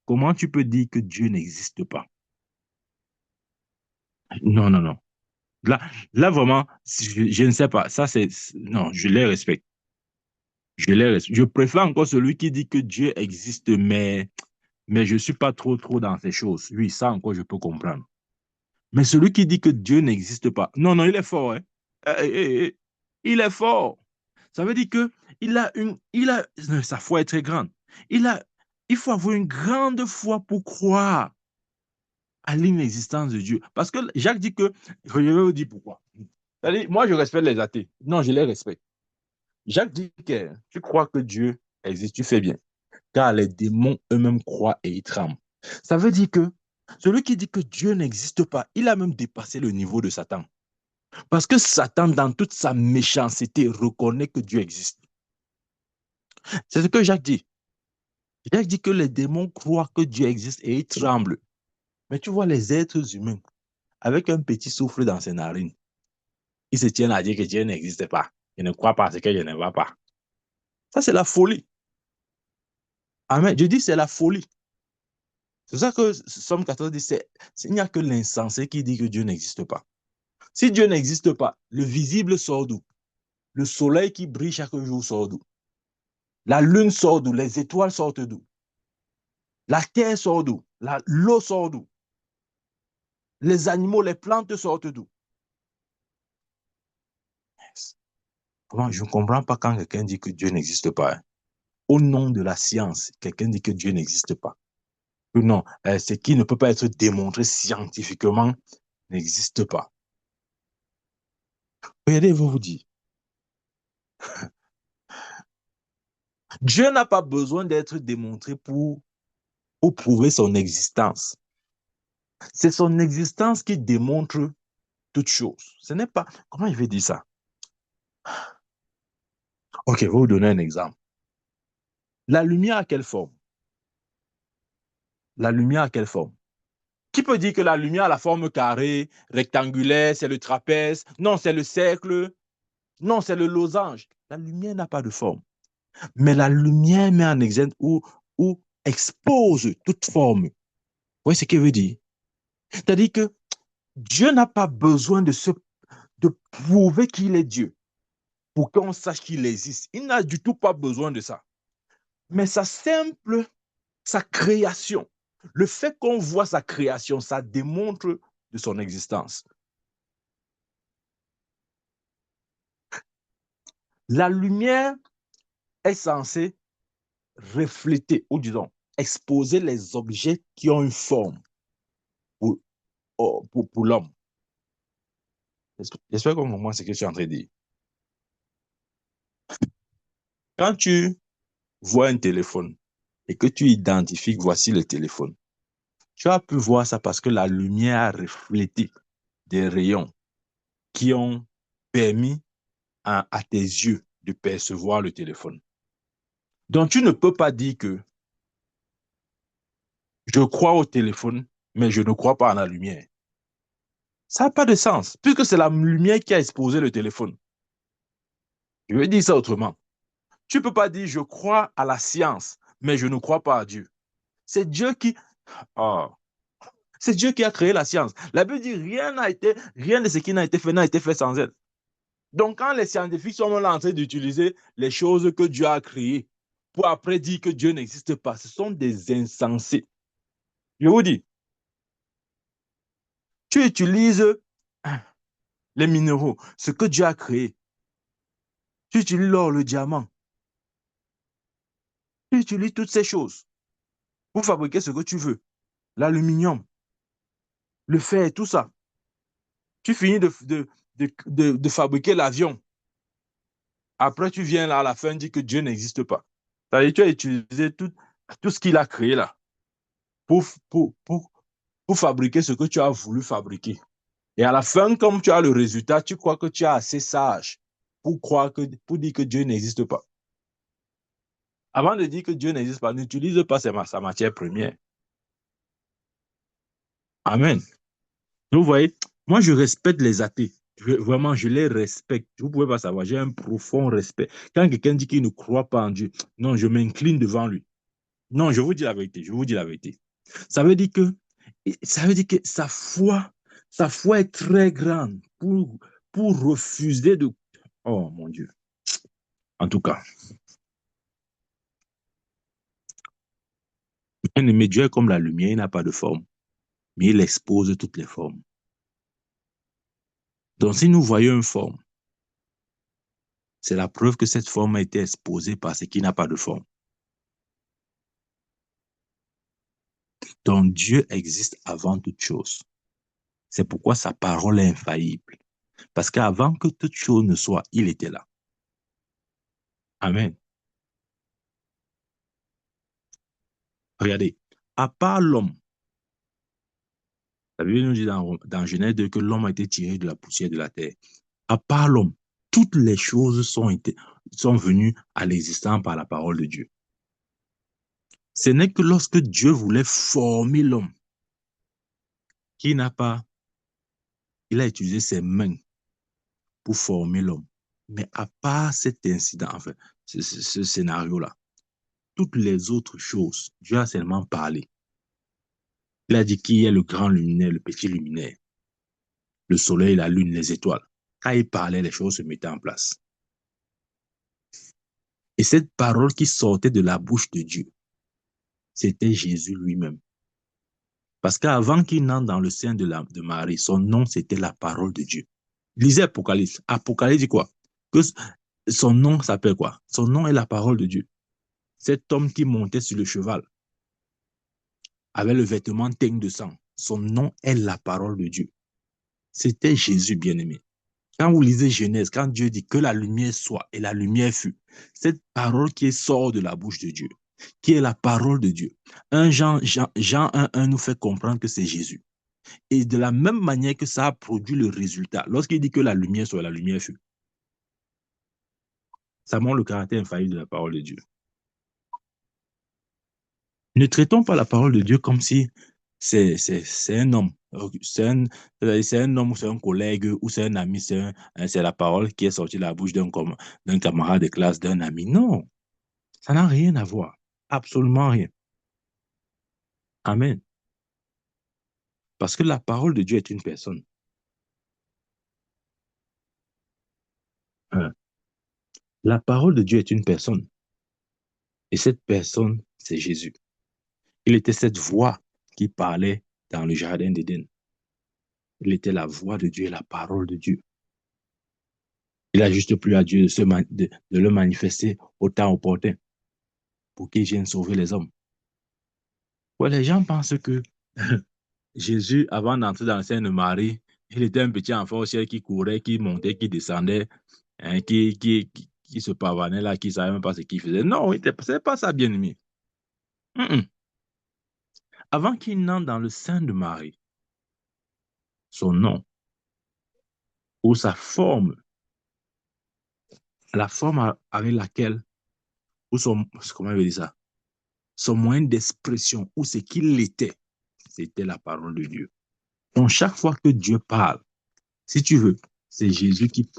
comment tu peux dire que Dieu n'existe pas? Non, non, non. Là, là vraiment, je ne sais pas. Ça, non, je les respecte. Je les respecte. Je préfère encore celui qui dit que Dieu existe, mais je ne suis pas trop dans ces choses. Oui, ça encore, je peux comprendre. Mais celui qui dit que Dieu n'existe pas, non, non, il est fort, hein. Il est fort. Ça veut dire que sa foi est très grande. Il faut avoir une grande foi pour croire à l'inexistence de Dieu. Parce que Jacques dit que, je vais vous dire pourquoi. C'est-à-dire, moi, je respecte les athées. Non, je les respecte. Jacques dit que tu crois que Dieu existe, tu fais bien. Car les démons eux-mêmes croient et ils tremblent. Ça veut dire que celui qui dit que Dieu n'existe pas, il a même dépassé le niveau de Satan. Parce que Satan, dans toute sa méchanceté, reconnaît que Dieu existe. C'est ce que Jacques dit. Jacques dit que les démons croient que Dieu existe et ils tremblent. Mais tu vois les êtres humains, avec un petit souffle dans ses narines, ils se tiennent à dire que Dieu n'existe pas. Ils ne croient pas à ce que je ne vois pas. Ça, c'est la folie. Amen. Je dis c'est la folie. C'est ça que Somme 14 dit, il n'y a que l'insensé qui dit que Dieu n'existe pas. Si Dieu n'existe pas, le visible sort d'où? Le soleil qui brille chaque jour sort d'où? La lune sort d'où? Les étoiles sortent d'où? La terre sort d'où? L'eau sort d'où? Les animaux, les plantes sortent d'où? Je ne comprends pas quand quelqu'un dit que Dieu n'existe pas. Hein. Au nom de la science, quelqu'un dit que Dieu n'existe pas. Non, ce qui ne peut pas être démontré scientifiquement n'existe pas. Regardez, je vais vous dire. Dieu n'a pas besoin d'être démontré pour prouver son existence. C'est son existence qui démontre toute chose. Ce n'est pas... Comment je vais dire ça? Ok, je vais vous donner un exemple. La lumière a quelle forme? La lumière a quelle forme? Qui peut dire que la lumière a la forme carrée, rectangulaire, c'est le trapèze? Non, c'est le cercle. Non, c'est le losange. La lumière n'a pas de forme. Mais la lumière met en exemple ou expose toute forme. Vous voyez ce qu'il veut dire? C'est-à-dire que Dieu n'a pas besoin de prouver qu'il est Dieu pour qu'on sache qu'il existe. Il n'a du tout pas besoin de ça. Mais sa création, le fait qu'on voit sa création, ça démontre de son existence. La lumière est censée refléter, ou disons, exposer les objets qui ont une forme pour, pour l'homme. J'espère qu'on comprend ce que je suis en train de dire. Quand tu vois un téléphone et que tu identifies que voici le téléphone, tu as pu voir ça parce que la lumière a reflété des rayons qui ont permis à tes yeux de percevoir le téléphone. Donc, tu ne peux pas dire que je crois au téléphone, mais je ne crois pas à la lumière. Ça n'a pas de sens, puisque c'est la lumière qui a exposé le téléphone. Je vais dire ça autrement. Tu ne peux pas dire je crois à la science, mais je ne crois pas à Dieu. C'est Dieu qui... Oh, c'est Dieu qui a créé la science. La Bible dit rien de ce qui n'a été fait sans elle. Donc, quand les scientifiques sont là en train d'utiliser les choses que Dieu a créées pour après dire que Dieu n'existe pas, ce sont des insensés. Je vous dis, tu utilises les minéraux, ce que Dieu a créé. Tu utilises l'or, le diamant. Tu utilises toutes ces choses pour fabriquer ce que tu veux. L'aluminium, le fer, tout ça. Tu finis de fabriquer l'avion. Après, tu viens là à la fin dire que Dieu n'existe pas. C'est-à-dire, tu as utilisé tout. tout ce qu'il a créé là, pour, pour, pour, pour fabriquer ce que tu as voulu fabriquer. Et à la fin, comme tu as le résultat, tu crois que tu es assez sage pour dire que Dieu n'existe pas. Avant de dire que Dieu n'existe pas, n'utilise pas sa matière première. Amen. Vous voyez, moi, je respecte les athées. Vraiment, je les respecte. Vous ne pouvez pas savoir, j'ai un profond respect. Quand quelqu'un dit qu'il ne croit pas en Dieu, non, je m'incline devant lui. Non, je vous dis la vérité, je vous dis la vérité. Ça veut dire que, ça veut dire que sa foi est très grande pour refuser de... Oh mon Dieu. En tout cas, bien-aimé, Dieu est comme la lumière, il n'a pas de forme, mais il expose toutes les formes. Donc, si nous voyons une forme, c'est la preuve que cette forme a été exposée par ce qui n'a pas de forme. Donc, Dieu existe avant toute chose. C'est pourquoi sa parole est infaillible. Parce qu'avant que toute chose ne soit, il était là. Amen. Regardez, à part l'homme, la Bible nous dit dans Genèse 2 que l'homme a été tiré de la poussière de la terre. À part l'homme, toutes les choses sont venues à l'existence par la parole de Dieu. Ce n'est que lorsque Dieu voulait former l'homme, qu'il n'a pas, il a utilisé ses mains pour former l'homme. Mais à part cet incident, enfin, ce scénario-là, toutes les autres choses, Dieu a seulement parlé. Il a dit qui est le grand luminaire, le petit luminaire, le soleil, la lune, les étoiles. Quand il parlait, les choses se mettaient en place. Et cette parole qui sortait de la bouche de Dieu, c'était Jésus lui-même. Parce qu'avant qu'il n'entre dans le sein de Marie, son nom, c'était la parole de Dieu. Lisez Apocalypse. Apocalypse dit quoi? Que son nom s'appelle quoi? Son nom est la parole de Dieu. Cet homme qui montait sur le cheval avait le vêtement teint de sang. Son nom est la parole de Dieu. C'était Jésus bien-aimé. Quand vous lisez Genèse, quand Dieu dit que la lumière soit et la lumière fut, cette parole qui sort de la bouche de Dieu, qui est la parole de Dieu. Jean 1,1 nous fait comprendre que c'est Jésus. Et de la même manière que ça a produit le résultat, lorsqu'il dit que la lumière soit, la lumière fut. Ça montre le caractère infaillible de la parole de Dieu. Ne traitons pas la parole de Dieu comme si c'est un homme. C'est un homme ou c'est un collègue ou c'est un ami. C'est la parole qui est sortie de la bouche d'un camarade de classe, d'un ami. Non, ça n'a rien à voir. Absolument rien. Amen. Parce que la parole de Dieu est une personne. La parole de Dieu est une personne. Et cette personne, c'est Jésus. Il était cette voix qui parlait dans le jardin d'Éden. Il était la voix de Dieu et la parole de Dieu. Il n'a juste plus à Dieu de le manifester au temps opportun pour qu'il vienne sauver les hommes. Ouais, les gens pensent que Jésus, avant d'entrer dans le sein de Marie, il était un petit enfant au ciel qui courait, qui montait, qui descendait, hein, qui se pavanait là, qui ne savait même pas ce qu'il faisait. Non, ce n'est pas ça, bien-aimé. Avant qu'il n'entre dans le sein de Marie, son nom ou sa forme, la forme avec laquelle, ou comment je vais dire ça, son moyen d'expression, ou ce qu'il était, c'était la parole de Dieu. Donc, chaque fois que Dieu parle, si tu veux, c'est Jésus qui...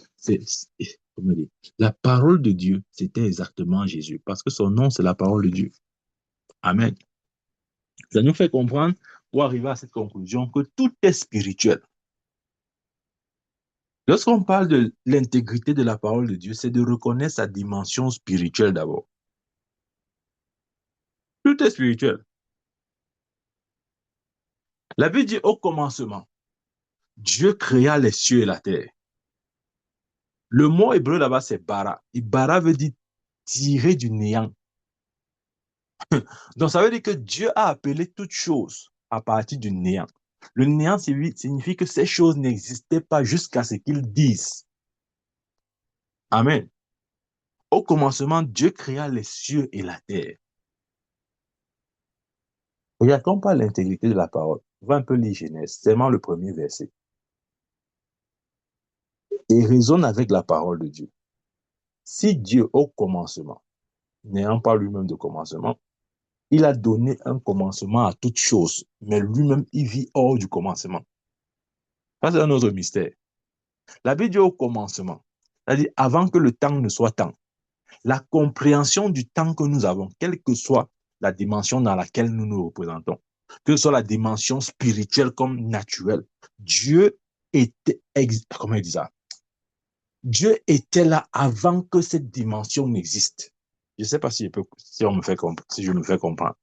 Comment dire, la parole de Dieu, c'était exactement Jésus, parce que son nom, c'est la parole de Dieu. Amen. Ça nous fait comprendre, pour arriver à cette conclusion, que tout est spirituel. Lorsqu'on parle de l'intégrité de la parole de Dieu, c'est de reconnaître sa dimension spirituelle d'abord. Tout est spirituel. La Bible dit au commencement, Dieu créa les cieux et la terre. Le mot hébreu là-bas, c'est bara. Et bara veut dire tirer du néant. Donc, ça veut dire que Dieu a appelé toute chose à partir du néant. Le néant signifie que ces choses n'existaient pas jusqu'à ce qu'ils disent. Amen. Au commencement, Dieu créa les cieux et la terre. Regardons pas l'intégrité de la parole. On va un peu lire Genèse, seulement le premier verset. Et raisonne avec la parole de Dieu. Si Dieu, au commencement, n'ayant pas lui-même de commencement, il a donné un commencement à toute chose, mais lui-même, il vit hors du commencement. Ça, c'est un autre mystère. La Bible dit au commencement, c'est-à-dire avant que le temps ne soit temps. La compréhension du temps que nous avons, quelle que soit la dimension dans laquelle nous nous représentons, que ce soit la dimension spirituelle comme naturelle, Dieu était, comment il dit ça? Dieu était là avant que cette dimension n'existe. Je ne sais pas si, si je me fais comprendre.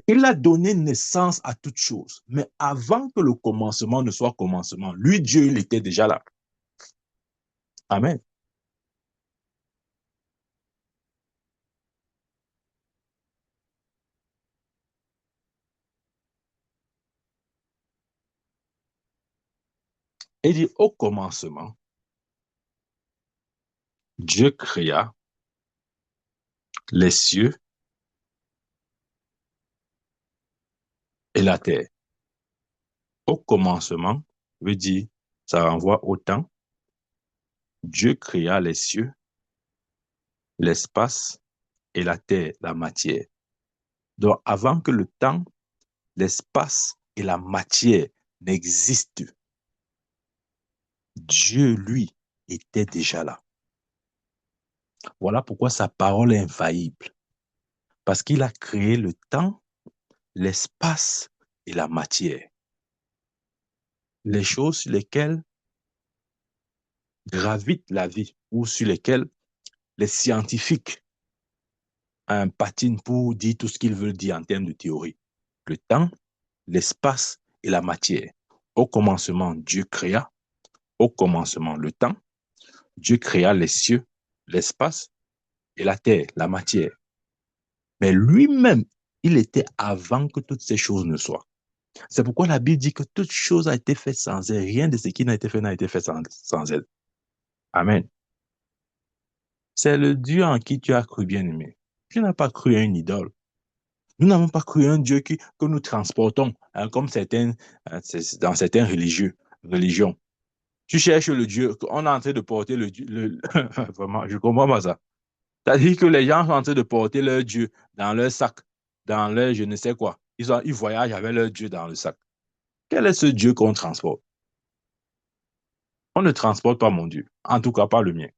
Il a donné naissance à toute chose, mais avant que le commencement ne soit commencement, lui, Dieu, il était déjà là. Amen. Il dit, au commencement, Dieu créa les cieux et la terre. Au commencement, veut dire, ça renvoie au temps. Dieu créa les cieux, l'espace et la terre, la matière. Donc, avant que le temps, l'espace et la matière n'existent, Dieu, lui, était déjà là. Voilà pourquoi sa parole est infaillible. Parce qu'il a créé le temps, l'espace et la matière. Les choses sur lesquelles gravite la vie ou sur lesquelles les scientifiques patinent pour dire tout ce qu'ils veulent dire en termes de théorie. Le temps, l'espace et la matière. Au commencement, Dieu créa. Au commencement, le temps. Dieu créa les cieux, l'espace et la terre, la matière. Mais lui-même, il était avant que toutes ces choses ne soient. C'est pourquoi la Bible dit que toute chose a été faite sans elle. Rien de ce qui n'a été fait sans elle. Amen. C'est le Dieu en qui tu as cru, bien-aimé. Tu n'as pas cru à une idole. Nous n'avons pas cru à un Dieu que nous transportons, hein, comme dans certaines religions. Tu cherches le Dieu, on est en train de porter le Dieu. Vraiment, je ne comprends pas ça. C'est-à-dire que les gens sont en train de porter leur Dieu dans leur sac, dans leur je ne sais quoi. Ils voyagent avec leur Dieu dans le sac. Quel est ce Dieu qu'on transporte? On ne transporte pas mon Dieu, en tout cas pas le mien.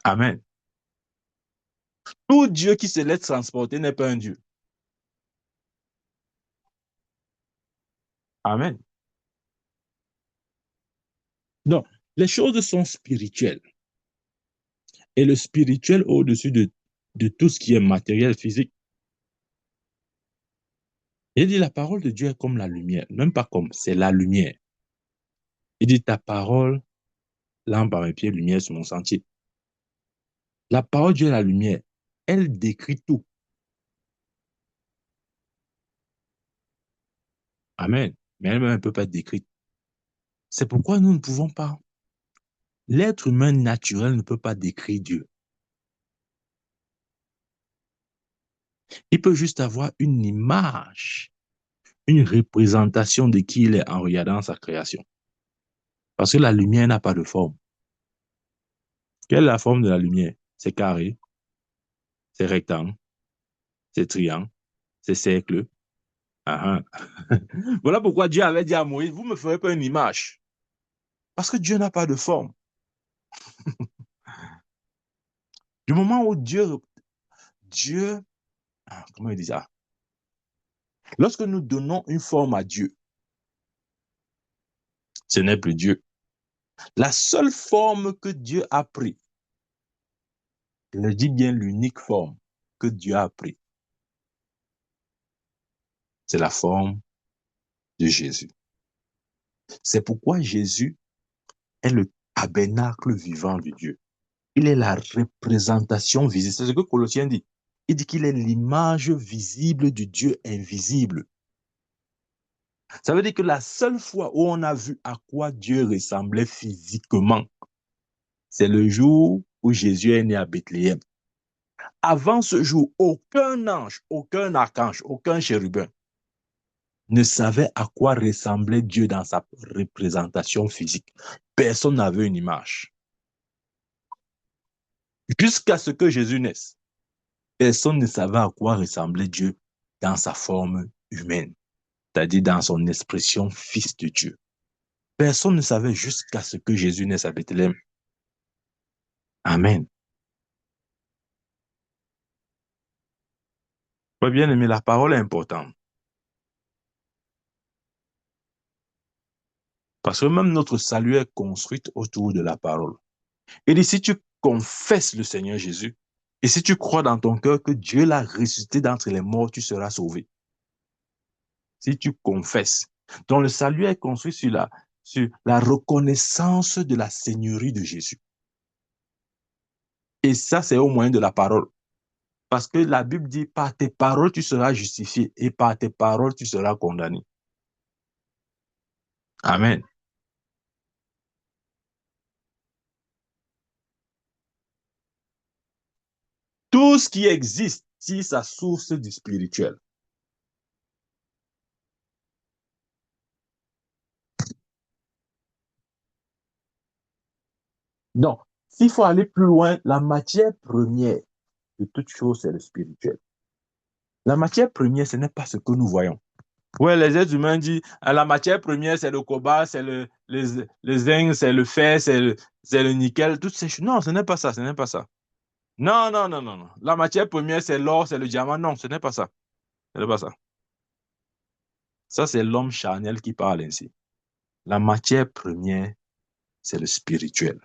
Amen. Tout Dieu qui se laisse transporter n'est pas un Dieu. Amen. Donc, les choses sont spirituelles. Et le spirituel au-dessus de tout ce qui est matériel, physique. Il dit la parole de Dieu est comme la lumière. Même pas comme, c'est la lumière. Il dit ta parole, lampe à mes pieds, lumière sur mon sentier. La parole de Dieu est la lumière. Elle décrit tout. Amen. Mais elle-même ne peut pas être décrite. C'est pourquoi nous ne pouvons pas. L'être humain naturel ne peut pas décrire Dieu. Il peut juste avoir une image, une représentation de qui il est en regardant sa création. Parce que la lumière n'a pas de forme. Quelle est la forme de la lumière? C'est carré, c'est rectangle, c'est triangle, c'est cercle. Ah, ah. Voilà pourquoi Dieu avait dit à Moïse, vous ne me ferez pas une image. Parce que Dieu n'a pas de forme. Du moment où Dieu, comment il dit ça? Lorsque nous donnons une forme à Dieu, ce n'est plus Dieu. La seule forme que Dieu a pris, je dis bien l'unique forme que Dieu a pris, c'est la forme de Jésus. C'est pourquoi Jésus est le tabernacle vivant de Dieu. Il est la représentation visible. C'est ce que Colossiens dit. Il dit qu'il est l'image visible du Dieu invisible. Ça veut dire que la seule fois où on a vu à quoi Dieu ressemblait physiquement, c'est le jour où Jésus est né à Bethléem. Avant ce jour, aucun ange, aucun archange, aucun chérubin ne savait à quoi ressemblait Dieu dans sa représentation physique. Personne n'avait une image. Jusqu'à ce que Jésus naisse, personne ne savait à quoi ressemblait Dieu dans sa forme humaine, c'est-à-dire dans son expression fils de Dieu. Personne ne savait jusqu'à ce que Jésus naisse à Bethléem. Amen. Bien aimé, la parole est importante. Parce que même notre salut est construit autour de la parole. Et si tu confesses le Seigneur Jésus, et si tu crois dans ton cœur que Dieu l'a ressuscité d'entre les morts, tu seras sauvé. Si tu confesses. Donc le salut est construit sur la reconnaissance de la Seigneurie de Jésus. Et ça, c'est au moyen de la parole. Parce que la Bible dit, par tes paroles, tu seras justifié, et par tes paroles, tu seras condamné. Amen. Tout ce qui existe tire sa source du spirituel. Donc, s'il faut aller plus loin, la matière première de toute chose, c'est le spirituel. La matière première, ce n'est pas ce que nous voyons. Oui, les êtres humains disent la matière première, c'est le cobalt, c'est le zinc, c'est le fer, c'est le nickel, toutes ces choses. Non, ce n'est pas ça, ce n'est pas ça. Non, non, non, non, non. La matière première, c'est l'or, c'est le diamant. Non, ce n'est pas ça. Ce n'est pas ça. Ça, c'est l'homme charnel qui parle ainsi. La matière première, c'est le spirituel.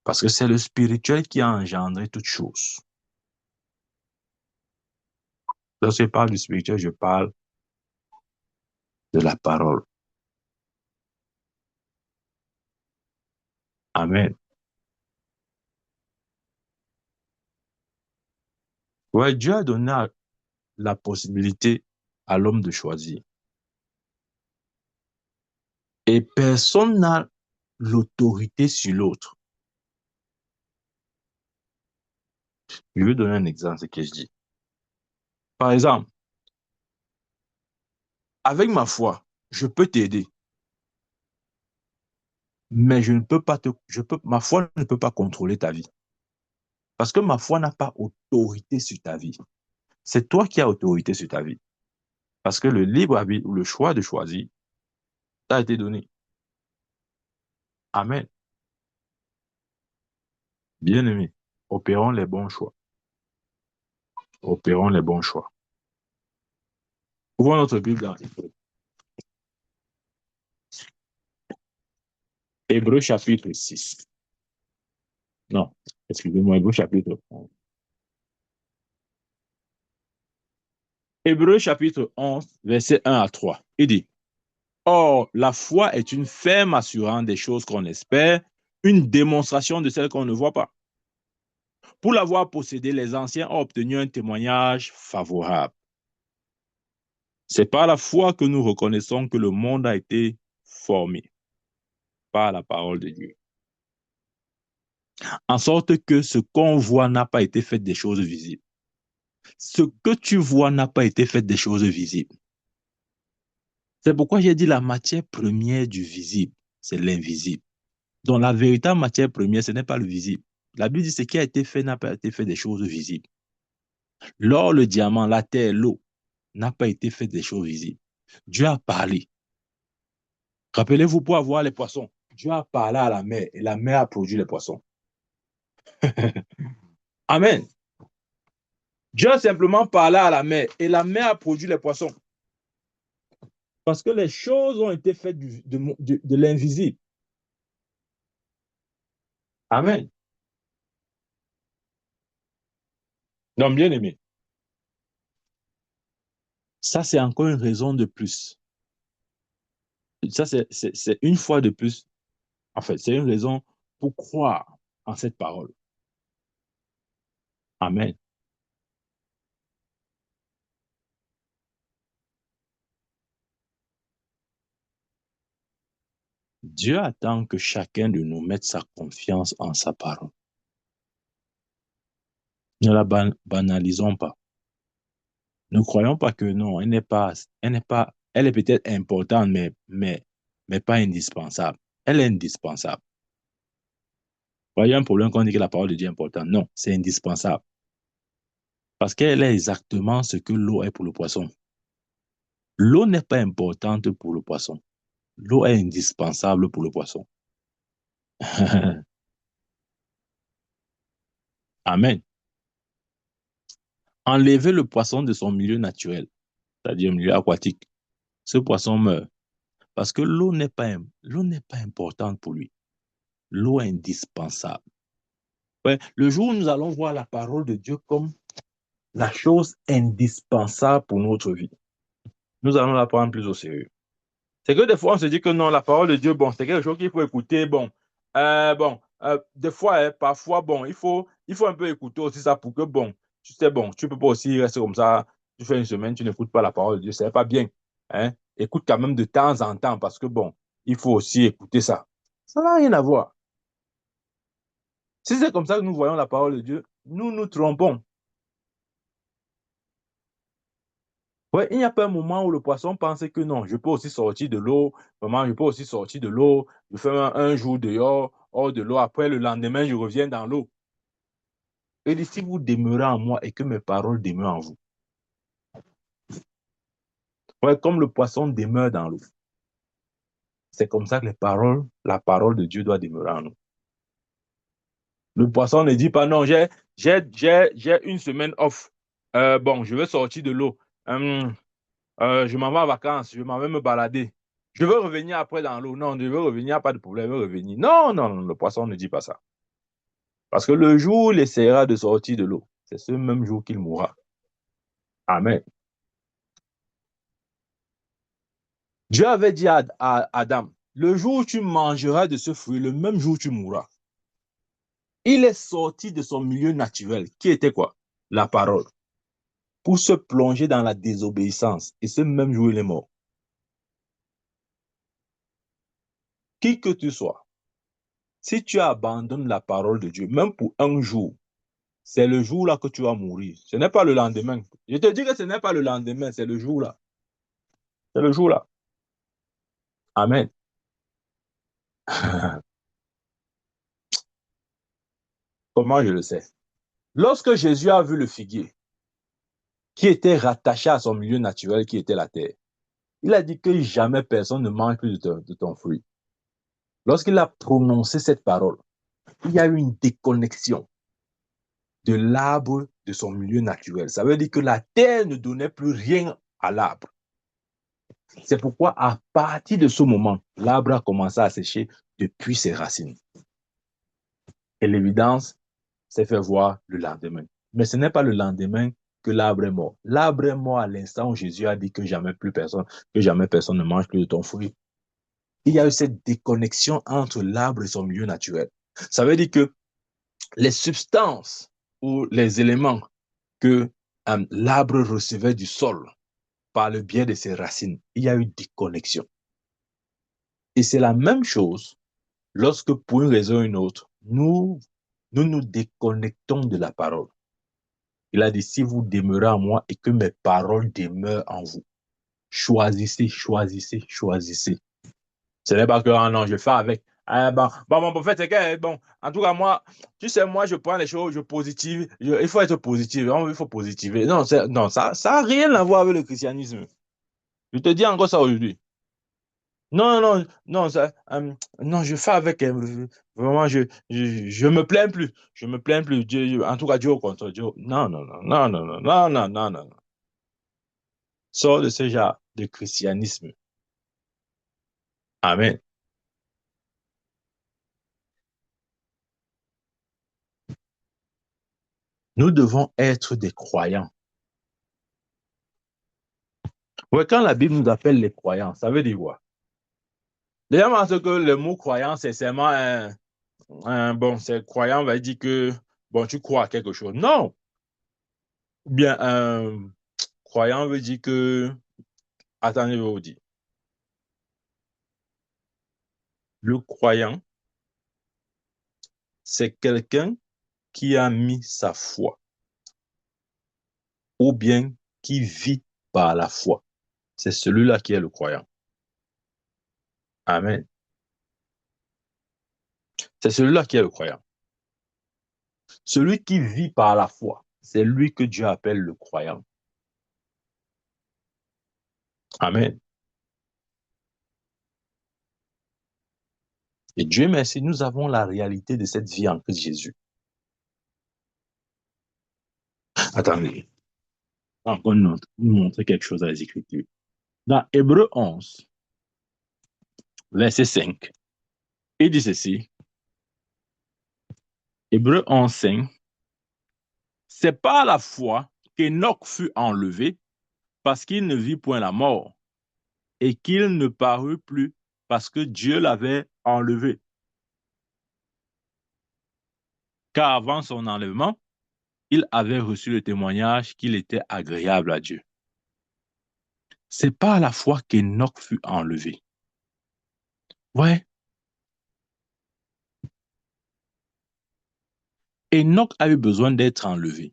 Parce que c'est le spirituel qui a engendré toutes choses. Lorsque je parle du spirituel, je parle de la parole. Amen. Ouais, Dieu a donné la possibilité à l'homme de choisir. Et personne n'a l'autorité sur l'autre. Je vais donner un exemple, ce que je dis. Par exemple, avec ma foi, je peux t'aider, mais je ne peux pas ma foi ne peut pas contrôler ta vie. Parce que ma foi n'a pas autorité sur ta vie. C'est toi qui as autorité sur ta vie. Parce que le libre arbitre ou le choix de choisir t'a été donné. Amen. Bien-aimé, opérons les bons choix. Opérons les bons choix. Ouvrons notre Bible dans Hébreu chapitre 6. Non, excusez-moi, Hébreu chapitre 11. Hébreu chapitre 11, verset 1 à 3. Il dit, or, la foi est une ferme assurance des choses qu'on espère, une démonstration de celles qu'on ne voit pas. Pour l'avoir possédé, les anciens ont obtenu un témoignage favorable. C'est par la foi que nous reconnaissons que le monde a été formé par la parole de Dieu. En sorte que ce qu'on voit n'a pas été fait des choses visibles. Ce que tu vois n'a pas été fait des choses visibles. C'est pourquoi j'ai dit la matière première du visible, c'est l'invisible. Donc la véritable matière première, ce n'est pas le visible. La Bible dit ce qui a été fait n'a pas été fait des choses visibles. L'or, le diamant, la terre, l'eau n'a pas été fait des choses visibles. Dieu a parlé. Rappelez-vous, pour avoir les poissons, Dieu a parlé à la mer et la mer a produit les poissons. Amen. Dieu a simplement parlé à la mer et la mer a produit les poissons. Parce que les choses ont été faites de l'invisible. Amen. Donc, bien aimé, ça, c'est encore une raison de plus. Ça, c'est une fois de plus. En fait, c'est une raison pour croire en cette parole. Amen. Dieu attend que chacun de nous mette sa confiance en sa parole. Ne la banalisons pas. Ne croyons pas que non, elle est peut-être importante, mais pas indispensable. Elle est indispensable. Voyez un problème quand on dit que la parole de Dieu est importante. Non, c'est indispensable. Parce qu'elle est exactement ce que l'eau est pour le poisson. L'eau n'est pas importante pour le poisson. L'eau est indispensable pour le poisson. Amen. Enlever le poisson de son milieu naturel, c'est-à-dire milieu aquatique, ce poisson meurt. Parce que l'eau n'est pas importante pour lui. L'eau est indispensable. Ouais, le jour où nous allons voir la parole de Dieu comme la chose indispensable pour notre vie, nous allons la prendre plus au sérieux. C'est que des fois, on se dit que non, la parole de Dieu, bon, c'est quelque chose qu'il faut écouter. Bon, des fois, parfois, bon, il faut un peu écouter aussi ça pour que, bon, tu sais, bon, tu peux pas aussi rester comme ça. Tu fais une semaine, tu n'écoutes pas la parole de Dieu, c'est pas bien. Hein? Écoute quand même de temps en temps parce que, bon, il faut aussi écouter ça. Ça n'a rien à voir. Si c'est comme ça que nous voyons la parole de Dieu, nous nous trompons. Ouais, il n'y a pas un moment où le poisson pense que non, je peux aussi sortir de l'eau, vraiment, je peux aussi sortir de l'eau, je fais un jour dehors, hors de l'eau, après le lendemain, je reviens dans l'eau. Et dit, si vous demeurez en moi et que mes paroles demeurent en vous. Ouais, comme le poisson demeure dans l'eau. C'est comme ça que la parole de Dieu doit demeurer en nous. Le poisson ne dit pas non, j'ai une semaine off. Bon, je vais sortir de l'eau. Hum, je m'en vais en vacances, je m'en vais me balader. Je veux revenir après dans l'eau. Non, je veux revenir, pas de problème, je veux revenir. Non, non, non, le poisson ne dit pas ça. Parce que le jour où il essaiera de sortir de l'eau, c'est ce même jour qu'il mourra. Amen. Dieu avait dit à Adam, le jour où tu mangeras de ce fruit, le même jour où tu mourras. Il est sorti de son milieu naturel, qui était quoi? La parole, pour se plonger dans la désobéissance. Et ce même jour, il est mort. Qui que tu sois, si tu abandonnes la parole de Dieu, même pour un jour, c'est le jour-là que tu vas mourir. Ce n'est pas le lendemain. Je te dis que ce n'est pas le lendemain, c'est le jour-là. C'est le jour-là. Amen. Comment je le sais? Lorsque Jésus a vu le figuier qui était rattaché à son milieu naturel, qui était la terre, il a dit que jamais personne ne mange plus de ton fruit. Lorsqu'il a prononcé cette parole, il y a eu une déconnexion de l'arbre de son milieu naturel. Ça veut dire que la terre ne donnait plus rien à l'arbre. C'est pourquoi, à partir de ce moment, l'arbre a commencé à sécher depuis ses racines. Et l'évidence s'est fait voir le lendemain. Mais ce n'est pas le lendemain que l'arbre est mort. L'arbre est mort à l'instant où Jésus a dit que jamais personne ne mange plus de ton fruit. Il y a eu cette déconnexion entre l'arbre et son milieu naturel. Ça veut dire que les substances ou les éléments que l'arbre recevait du sol par le biais de ses racines, il y a eu déconnexion. Et c'est la même chose lorsque, pour une raison ou une autre, nous déconnectons de la parole. Il a dit, si vous demeurez en moi et que mes paroles demeurent en vous, choisissez, choisissez, choisissez. Ce n'est pas que, ah non, je fais avec. Ah, bon, en fait, c'est que, bon, en tout cas, moi, tu sais, moi, je prends les choses, je positive, il faut être positif, il faut positiver. Non, non, ça n'a rien à voir avec le christianisme. Je te dis encore ça aujourd'hui. Non, non, non, non, je fais avec, vraiment, je me plains plus, je me plains plus. En tout cas, Dieu au contre Dieu. Non, non, non, non, non, non, non, non, non, non. Sors de ce genre de christianisme. Amen. Nous devons être des croyants. Ouais, quand la Bible nous appelle les croyants, ça veut dire quoi? Déjà, parce que le mot croyant, c'est seulement bon, c'est croyant, on va dire que, bon, tu crois à quelque chose. Non. Bien, croyant veut dire que, attendez, je vais vous dire. Le croyant, c'est quelqu'un qui a mis sa foi. ou bien qui vit par la foi. C'est celui-là qui est le croyant. Amen. C'est celui-là qui est le croyant. Celui qui vit par la foi, c'est lui que Dieu appelle le croyant. Amen. Et Dieu merci, nous avons la réalité de cette vie en Christ Jésus. Attendez, encore nous montrer quelque chose à les Écritures. Dans Hébreu 11, verset 5, il dit ceci. Hébreu 11, 5. C'est par la foi qu'Enoch fut enlevé parce qu'il ne vit point la mort et qu'il ne parut plus parce que Dieu l'avait enlevé. Car avant son enlèvement, il avait reçu le témoignage qu'il était agréable à Dieu. C'est par la foi qu'Enoch fut enlevé. Ouais. Enoch a eu besoin d'être enlevé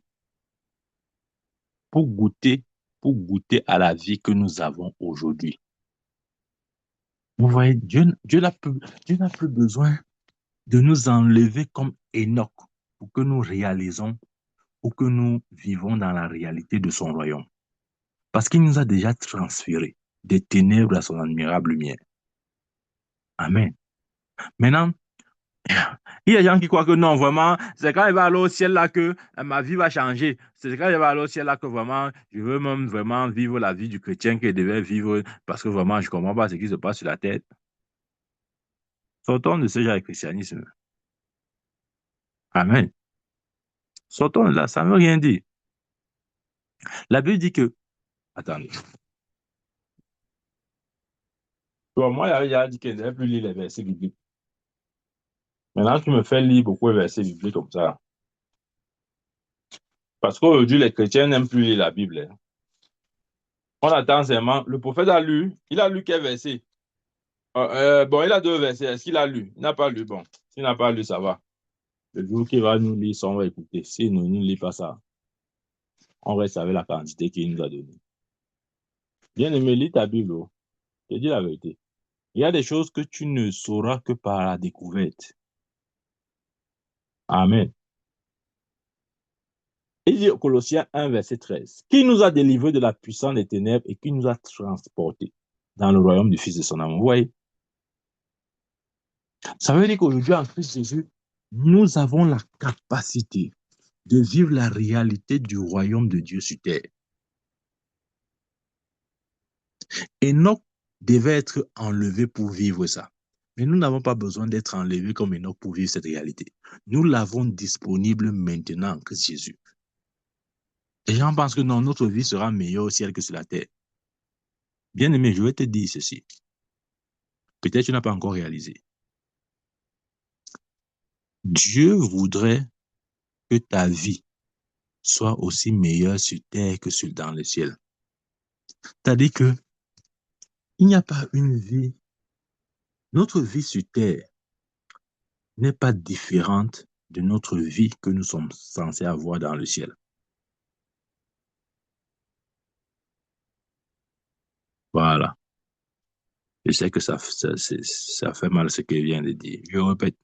pour goûter, à la vie que nous avons aujourd'hui. Vous voyez, Dieu n'a plus besoin de nous enlever comme Enoch pour que nous réalisons ou que nous vivons dans la réalité de son royaume. Parce qu'il nous a déjà transférés des ténèbres à son admirable lumière. Amen. Maintenant, il y a des gens qui croient que non, vraiment, c'est quand il va aller au ciel là que ma vie va changer. C'est quand il va aller au ciel là que vraiment, je veux même vraiment vivre la vie du chrétien qu'il devait vivre parce que vraiment, je ne comprends pas ce qui se passe sur la terre. Sortons de ce genre de christianisme. Amen. Sortons de là, ça ne veut rien dire. La Bible dit que, attendez, bon, moi, il y a dit qu'il ne devait plus lire les versets bibliques. Maintenant, tu me fais lire beaucoup de versets bibliques comme ça. Parce qu'aujourd'hui, les chrétiens n'aiment plus lire la Bible. Hein. On attend seulement. Le prophète a lu. Il a lu quel verset? Bon, il a deux versets. Est-ce qu'il a lu? Il n'a pas lu. Bon, s'il n'a pas lu, ça va. Le jour qu'il va nous lire, on va écouter. S'il ne nous lit pas ça, on reste avec la quantité qu'il nous a donnée. Bien aimé, lis ta Bible. Oh. Je te dis la vérité. Il y a des choses que tu ne sauras que par la découverte. Amen. Il dit au Colossiens 1, verset 13, qui nous a délivrés de la puissance des ténèbres et qui nous a transportés dans le royaume du Fils de son amour. Vous voyez? Ça veut dire qu'aujourd'hui, en Christ Jésus, nous avons la capacité de vivre la réalité du royaume de Dieu sur terre. Enoch devait être enlevé pour vivre ça. Mais nous n'avons pas besoin d'être enlevés comme Enoch pour vivre cette réalité. Nous l'avons disponible maintenant en Christ Jésus. Les gens pensent que non, notre vie sera meilleure au ciel que sur la terre. Bien aimé, je vais te dire ceci. Peut-être que tu n'as pas encore réalisé. Dieu voudrait que ta vie soit aussi meilleure sur terre que dans le ciel. C'est-à-dire que il n'y a pas une vie. Notre vie sur terre n'est pas différente de notre vie que nous sommes censés avoir dans le ciel. Voilà. Je sais que ça fait mal ce que je viens de dire. Je répète.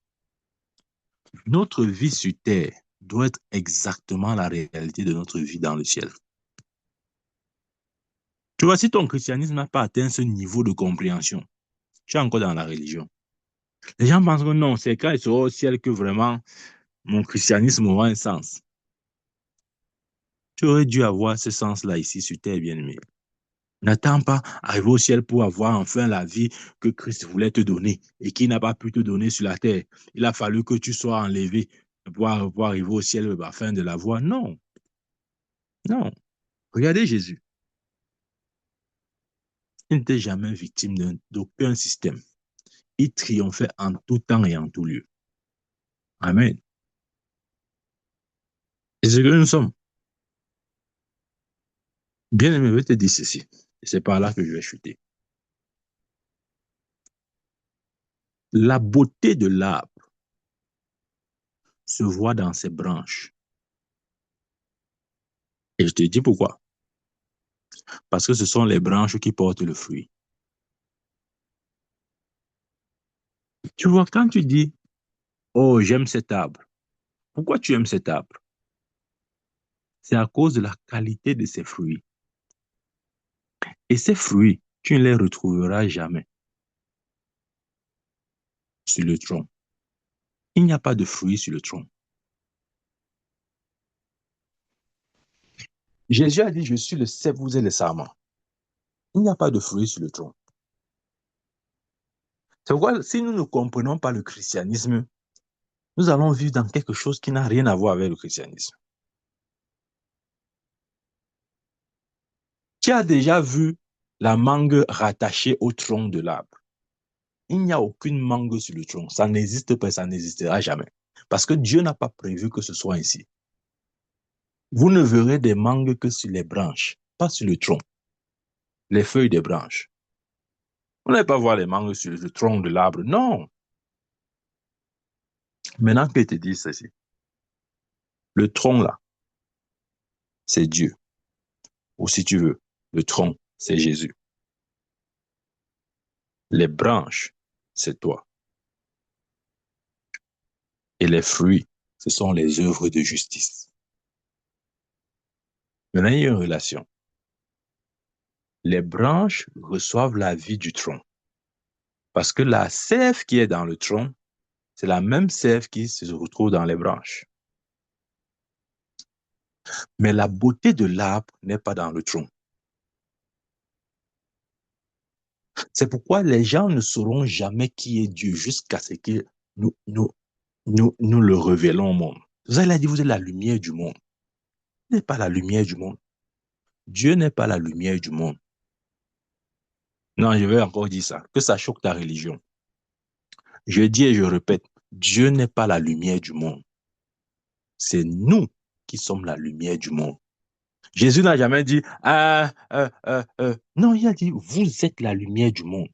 Notre vie sur terre doit être exactement la réalité de notre vie dans le ciel. Tu vois, si ton christianisme n'a pas atteint ce niveau de compréhension, tu es encore dans la religion. Les gens pensent que non, c'est quand ils seront au ciel que vraiment mon christianisme aura un sens. Tu aurais dû avoir ce sens-là ici sur terre, bien-aimé. N'attends pas arriver au ciel pour avoir enfin la vie que Christ voulait te donner et qu'il n'a pas pu te donner sur la terre. Il a fallu que tu sois enlevé pour arriver au ciel afin de la voir. Non, non. Regardez Jésus. Il n'était jamais victime d'aucun système. Il triomphait en tout temps et en tout lieu. Amen. Et c'est ce que nous sommes. Bien aimé, je vais te dire ceci. Et c'est par là que je vais chuter. La beauté de l'arbre se voit dans ses branches. Et je te dis pourquoi. Parce que ce sont les branches qui portent le fruit. Tu vois, quand tu dis, oh, j'aime cet arbre. Pourquoi tu aimes cet arbre? C'est à cause de la qualité de ses fruits. Et ces fruits, tu ne les retrouveras jamais sur le tronc. Il n'y a pas de fruits sur le tronc. Jésus a dit, je suis le cep, vous êtes les sarments. Il n'y a pas de fruits sur le tronc. C'est pourquoi, si nous ne comprenons pas le christianisme, nous allons vivre dans quelque chose qui n'a rien à voir avec le christianisme. Qui a déjà vu la mangue rattachée au tronc de l'arbre? Il n'y a aucune mangue sur le tronc. Ça n'existe pas, ça n'existera jamais. Parce que Dieu n'a pas prévu que ce soit ainsi. Vous ne verrez des mangues que sur les branches, pas sur le tronc, les feuilles des branches. Vous n'allez pas voir les mangues sur le tronc de l'arbre. Non. Maintenant que je te dis ceci, le tronc là, c'est Dieu. Ou si tu veux, le tronc, c'est Jésus. Les branches, c'est toi. Et les fruits, ce sont les œuvres de justice. Maintenant, il y a une relation. Les branches reçoivent la vie du tronc. Parce que la sève qui est dans le tronc, c'est la même sève qui se retrouve dans les branches. Mais la beauté de l'arbre n'est pas dans le tronc. C'est pourquoi les gens ne sauront jamais qui est Dieu jusqu'à ce que nous le révélons au monde. Vous allez dire, vous êtes la lumière du monde. Vous n'êtes pas la lumière du monde. Dieu n'est pas la lumière du monde. Non, je vais encore dire ça, que ça choque ta religion. Je dis et je répète, Dieu n'est pas la lumière du monde. C'est nous qui sommes la lumière du monde. Jésus n'a jamais dit, non, il a dit, vous êtes la lumière du monde.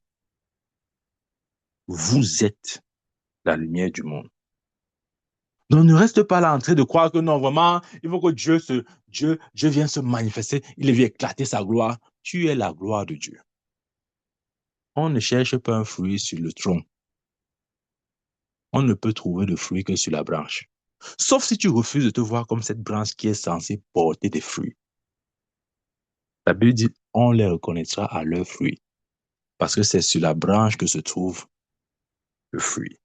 Vous êtes la lumière du monde. Donc ne reste pas là en train de croire que non, vraiment, il faut que Dieu vienne se manifester, il vient éclater sa gloire. Tu es la gloire de Dieu. On ne cherche pas un fruit sur le tronc. On ne peut trouver de fruit que sur la branche. Sauf si tu refuses de te voir comme cette branche qui est censée porter des fruits. La Bible dit, on les reconnaîtra à leurs fruits. Parce que c'est sur la branche que se trouve le fruit.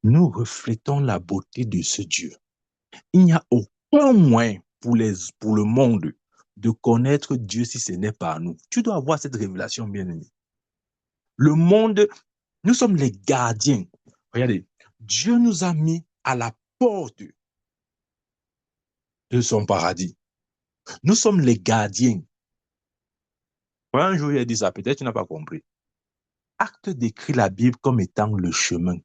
Nous reflétons la beauté de ce Dieu. Il n'y a aucun moyen pour le monde de connaître Dieu si ce n'est pas nous. Tu dois avoir cette révélation, bien-aimé. Le monde, nous sommes les gardiens. Regardez, Dieu nous a mis à la porte de son paradis. Nous sommes les gardiens. Un jour, il a dit ça, peut-être tu n'as pas compris. Acte décrit la Bible comme étant le chemin.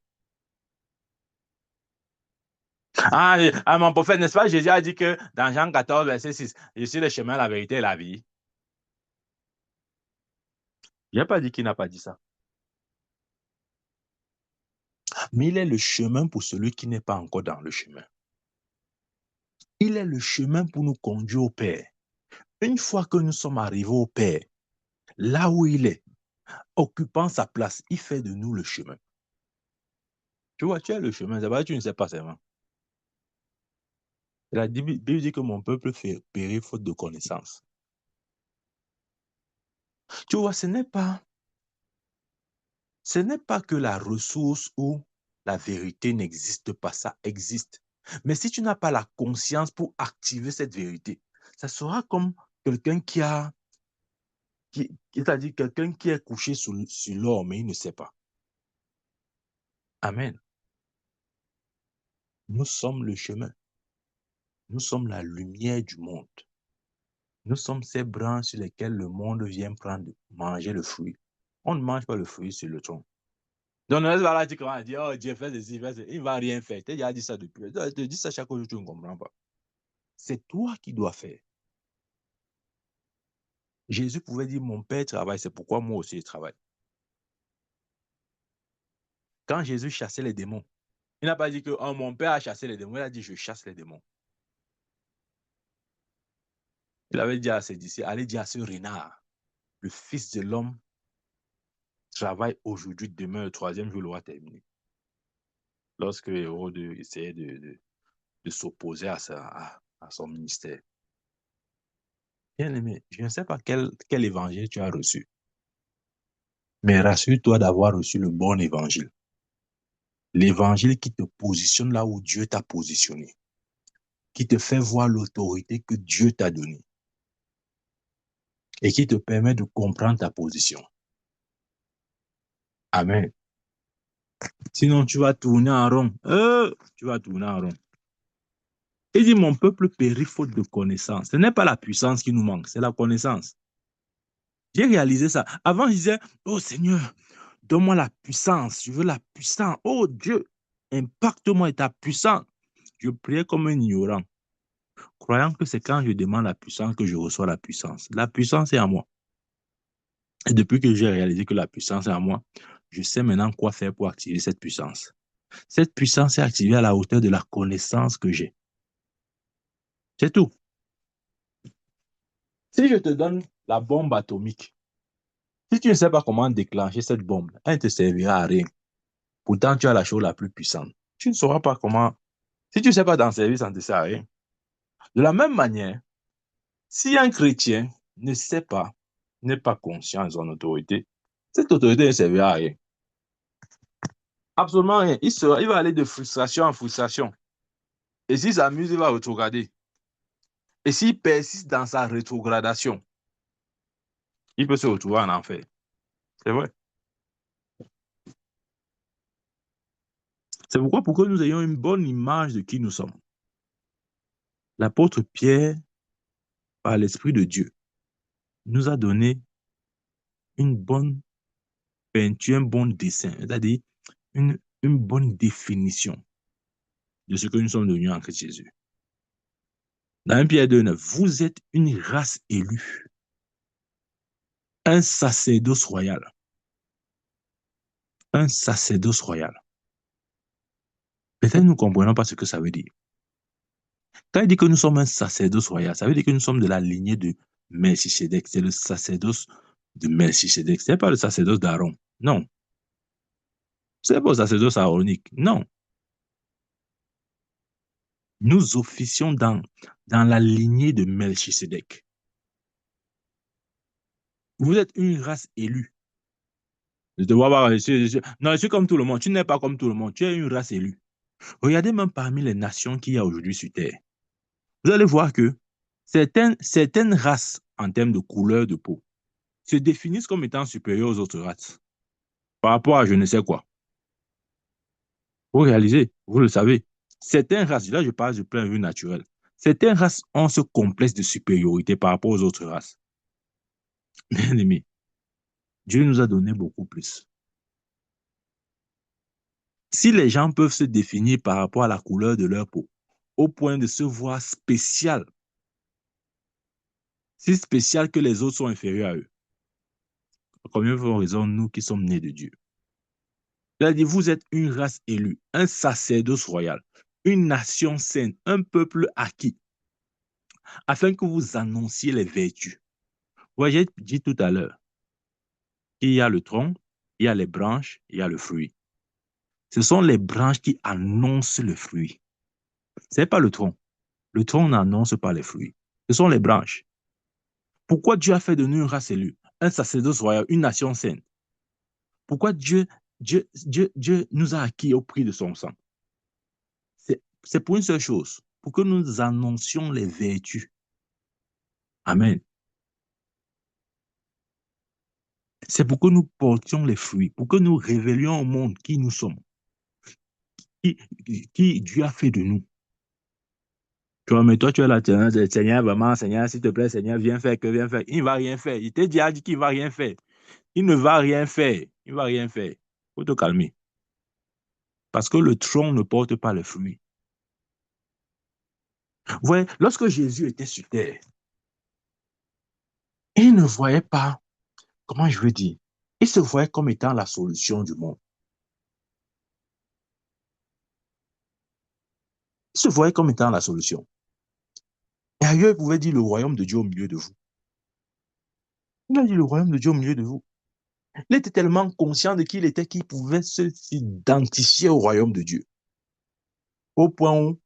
Mon prophète, n'est-ce pas? Jésus a dit que dans Jean 14, verset 6, je suis le chemin, la vérité et la vie. Je n'ai pas dit qu'il n'a pas dit ça. Mais il est le chemin pour celui qui n'est pas encore dans le chemin. Il est le chemin pour nous conduire au Père. Une fois que nous sommes arrivés au Père, là où il est, occupant sa place, il fait de nous le chemin. Tu vois, tu es le chemin, c'est vrai, tu ne sais pas seulement. La Bible dit que mon peuple fait périr faute de connaissance. Tu vois, ce n'est pas que la ressource ou la vérité n'existe pas, ça existe. Mais si tu n'as pas la conscience pour activer cette vérité, ça sera comme quelqu'un c'est-à-dire quelqu'un qui est couché sur l'or, mais il ne sait pas. Amen. Nous sommes le chemin. Nous sommes la lumière du monde. Nous sommes ces branches sur lesquelles le monde vient manger le fruit. On ne mange pas le fruit sur le tronc. Donc, on va dire comment dire, oh, Dieu fait ceci, il ne va rien faire. Tu as dit ça depuis. Je te dis ça chaque jour, tu ne comprends pas. C'est toi qui dois faire. Jésus pouvait dire, mon Père travaille, c'est pourquoi moi aussi je travaille. Quand Jésus chassait les démons, il n'a pas dit que oh, mon Père a chassé les démons, il a dit, je chasse les démons. Il avait dit à ses disciples, allez dire à ce renard, le Fils de l'homme travaille aujourd'hui, demain, le troisième jour, l'aura terminé. Lorsque Hérode essayait de s'opposer à son ministère. Bien aimé, je ne sais pas quel évangile tu as reçu, mais rassure-toi d'avoir reçu le bon évangile. L'évangile qui te positionne là où Dieu t'a positionné, qui te fait voir l'autorité que Dieu t'a donnée et qui te permet de comprendre ta position. Amen. Sinon, tu vas tourner en rond. Tu vas tourner en rond. Il dit, mon peuple périt faute de connaissance. Ce n'est pas la puissance qui nous manque, c'est la connaissance. J'ai réalisé ça. Avant, je disais, oh Seigneur, donne-moi la puissance. Je veux la puissance. Oh Dieu, impacte-moi et ta puissance. Je priais comme un ignorant, croyant que c'est quand je demande la puissance que je reçois la puissance. La puissance est en moi. Et depuis que j'ai réalisé que la puissance est en moi, je sais maintenant quoi faire pour activer cette puissance. Cette puissance est activée à la hauteur de la connaissance que j'ai. C'est tout. Si je te donne la bombe atomique, si tu ne sais pas comment déclencher cette bombe, elle ne te servira à rien. Pourtant, tu as la chose la plus puissante. Tu ne sauras pas comment. Si tu ne sais pas t'en servir, ça ne te sert à rien. De la même manière, si un chrétien ne sait pas, n'est pas conscient de son autorité, cette autorité ne servira à rien. Absolument rien. Il va aller de frustration en frustration. Et s'il s'amuse, il va rétrograder. Et s'il persiste dans sa rétrogradation, il peut se retrouver en enfer. C'est vrai. C'est pourquoi, pour que nous ayons une bonne image de qui nous sommes, l'apôtre Pierre, par l'Esprit de Dieu, nous a donné une bonne peinture, un bon dessin, c'est-à-dire une bonne définition de ce que nous sommes devenus en Christ Jésus. Dans 1 Pierre 2,9, vous êtes une race élue, un sacerdoce royal. Un sacerdoce royal. Peut-être nous ne comprenons pas ce que ça veut dire. Quand il dit que nous sommes un sacerdoce royal, ça veut dire que nous sommes de la lignée de Melchisédek. C'est le sacerdoce de Melchisédek. Ce n'est pas le sacerdoce d'Aaron. Non. Ce n'est pas le sacerdoce aaronique. Non. Nous officions dans la lignée de Melchisédek. Vous êtes une race élue. Je te vois pas. Non, je suis comme tout le monde. Tu n'es pas comme tout le monde. Tu es une race élue. Regardez même parmi les nations qu'il y a aujourd'hui sur Terre. Vous allez voir que certaines races, en termes de couleur de peau, se définissent comme étant supérieures aux autres races par rapport à je ne sais quoi. Vous réalisez, vous le savez, certaines races, là je parle du point de vue naturel, certaines races ont ce complexe de supériorité par rapport aux autres races. Bien aimé, Dieu nous a donné beaucoup plus. Si les gens peuvent se définir par rapport à la couleur de leur peau, au point de se voir spécial, si spécial que les autres sont inférieurs à eux, combien de raison nous qui sommes nés de Dieu? Il a dit, vous êtes une race élue, un sacerdoce royal, une nation sainte, un peuple acquis, afin que vous annonciez les vertus. Vous voyez, j'ai dit tout à l'heure qu'il y a le tronc, il y a les branches, il y a le fruit. Ce sont les branches qui annoncent le fruit. Ce n'est pas le tronc. Le tronc n'annonce pas les fruits. Ce sont les branches. Pourquoi Dieu a fait de nous une race élue, un sacerdoce royal, une nation sainte? Pourquoi Dieu nous a acquis au prix de son sang? C'est pour une seule chose, pour que nous annoncions les vertus. Amen. C'est pour que nous portions les fruits, pour que nous révélions au monde qui nous sommes, qui Dieu a fait de nous. Tu vois, mais toi, tu es là, Seigneur, vraiment, Seigneur, s'il te plaît, Seigneur, viens faire, viens faire. Il ne va rien faire. Il t'a déjà dit qu'il ne va rien faire. Il ne va rien faire. Il ne va rien faire. Il faut te calmer. Parce que le tronc ne porte pas le fruit. Vous voyez, lorsque Jésus était sur terre, il ne voyait pas, comment je veux dire, il se voyait comme étant la solution du monde. Il se voyait comme étant la solution. Et ailleurs, il pouvait dire le royaume de Dieu au milieu de vous. Il a dit le royaume de Dieu au milieu de vous. Il était tellement conscient de qui il était qu'il pouvait s'identifier au royaume de Dieu. Au point où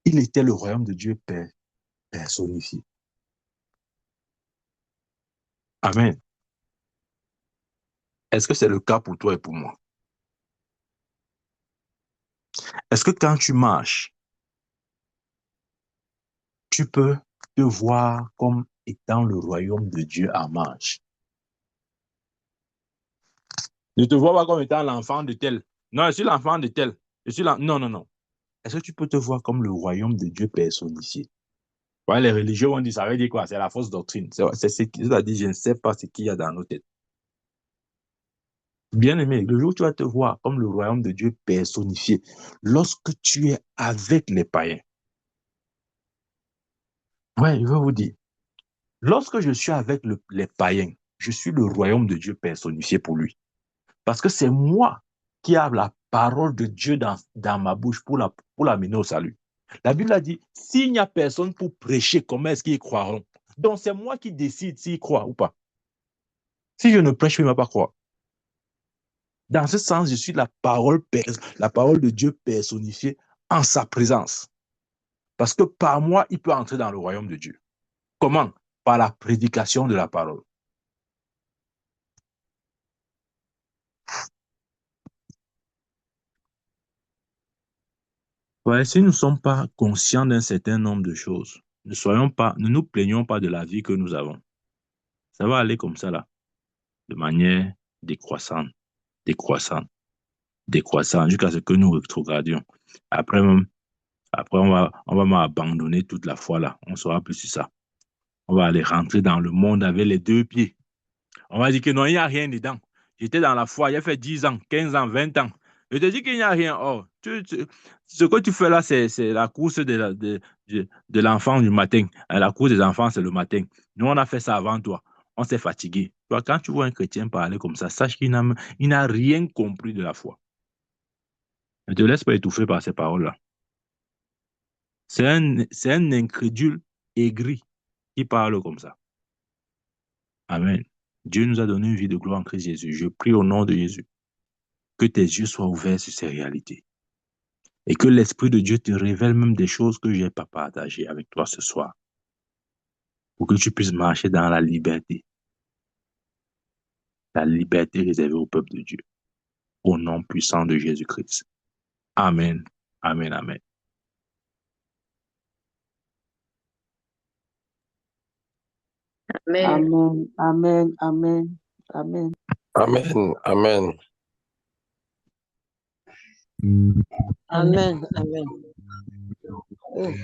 il était le royaume de Dieu personnifié. Amen. Est-ce que c'est le cas pour toi et pour moi? Est-ce que quand tu marches, tu peux te voir comme étant le royaume de Dieu en marche? Ne te vois pas comme étant l'enfant de tel. Non, je suis l'enfant de tel. Non, non, non. Est-ce que tu peux te voir comme le royaume de Dieu personnifié? Ouais, les religieux ont dit, ça veut dire quoi? C'est la fausse doctrine. C'est-à-dire, je ne sais pas ce qu'il y a dans nos têtes. Bien-aimé, le jour où tu vas te voir comme le royaume de Dieu personnifié, lorsque tu es avec les païens. Ouais, je veux vous dire, lorsque je suis avec les païens, je suis le royaume de Dieu personnifié pour lui. Parce que c'est moi qui ai la parole de Dieu dans ma bouche pour l'amener au salut. La Bible a dit, s'il n'y a personne pour prêcher, comment est-ce qu'ils croiront? Donc c'est moi qui décide s'ils croient ou pas. Si je ne prêche, il ne va pas croire. Dans ce sens, je suis la parole de Dieu personnifiée en sa présence. Parce que par moi, il peut entrer dans le royaume de Dieu. Comment? Par la prédication de la parole. Ouais, si nous ne sommes pas conscients d'un certain nombre de choses, ne nous plaignons pas de la vie que nous avons. Ça va aller comme ça, là, de manière décroissante, décroissante, décroissante, jusqu'à ce que nous rétrogradions. Après, on va m'abandonner toute la foi, là. On ne saura plus sur ça. On va aller rentrer dans le monde avec les deux pieds. On va dire que non, il n'y a rien dedans. J'étais dans la foi, il a fait 10 ans, 15 ans, 20 ans. Je te dis qu'il n'y a rien. Oh, ce que tu fais là, c'est la course de l'enfant du matin. La course des enfants, c'est le matin. Nous, on a fait ça avant toi. On s'est fatigué. Toi, quand tu vois un chrétien parler comme ça, sache qu'il n'a rien compris de la foi. Ne te laisse pas étouffer par ces paroles-là. C'est un incrédule aigri qui parle comme ça. Amen. Dieu nous a donné une vie de gloire en Christ Jésus. Je prie au nom de Jésus que tes yeux soient ouverts sur ces réalités et que l'Esprit de Dieu te révèle même des choses que je n'ai pas partagées avec toi ce soir pour que tu puisses marcher dans la liberté réservée au peuple de Dieu, au nom puissant de Jésus-Christ. Amen. Amen. Amen. Amen. Amen. Amen. Amen. Amen. Amen. Amen. Amen. Oh.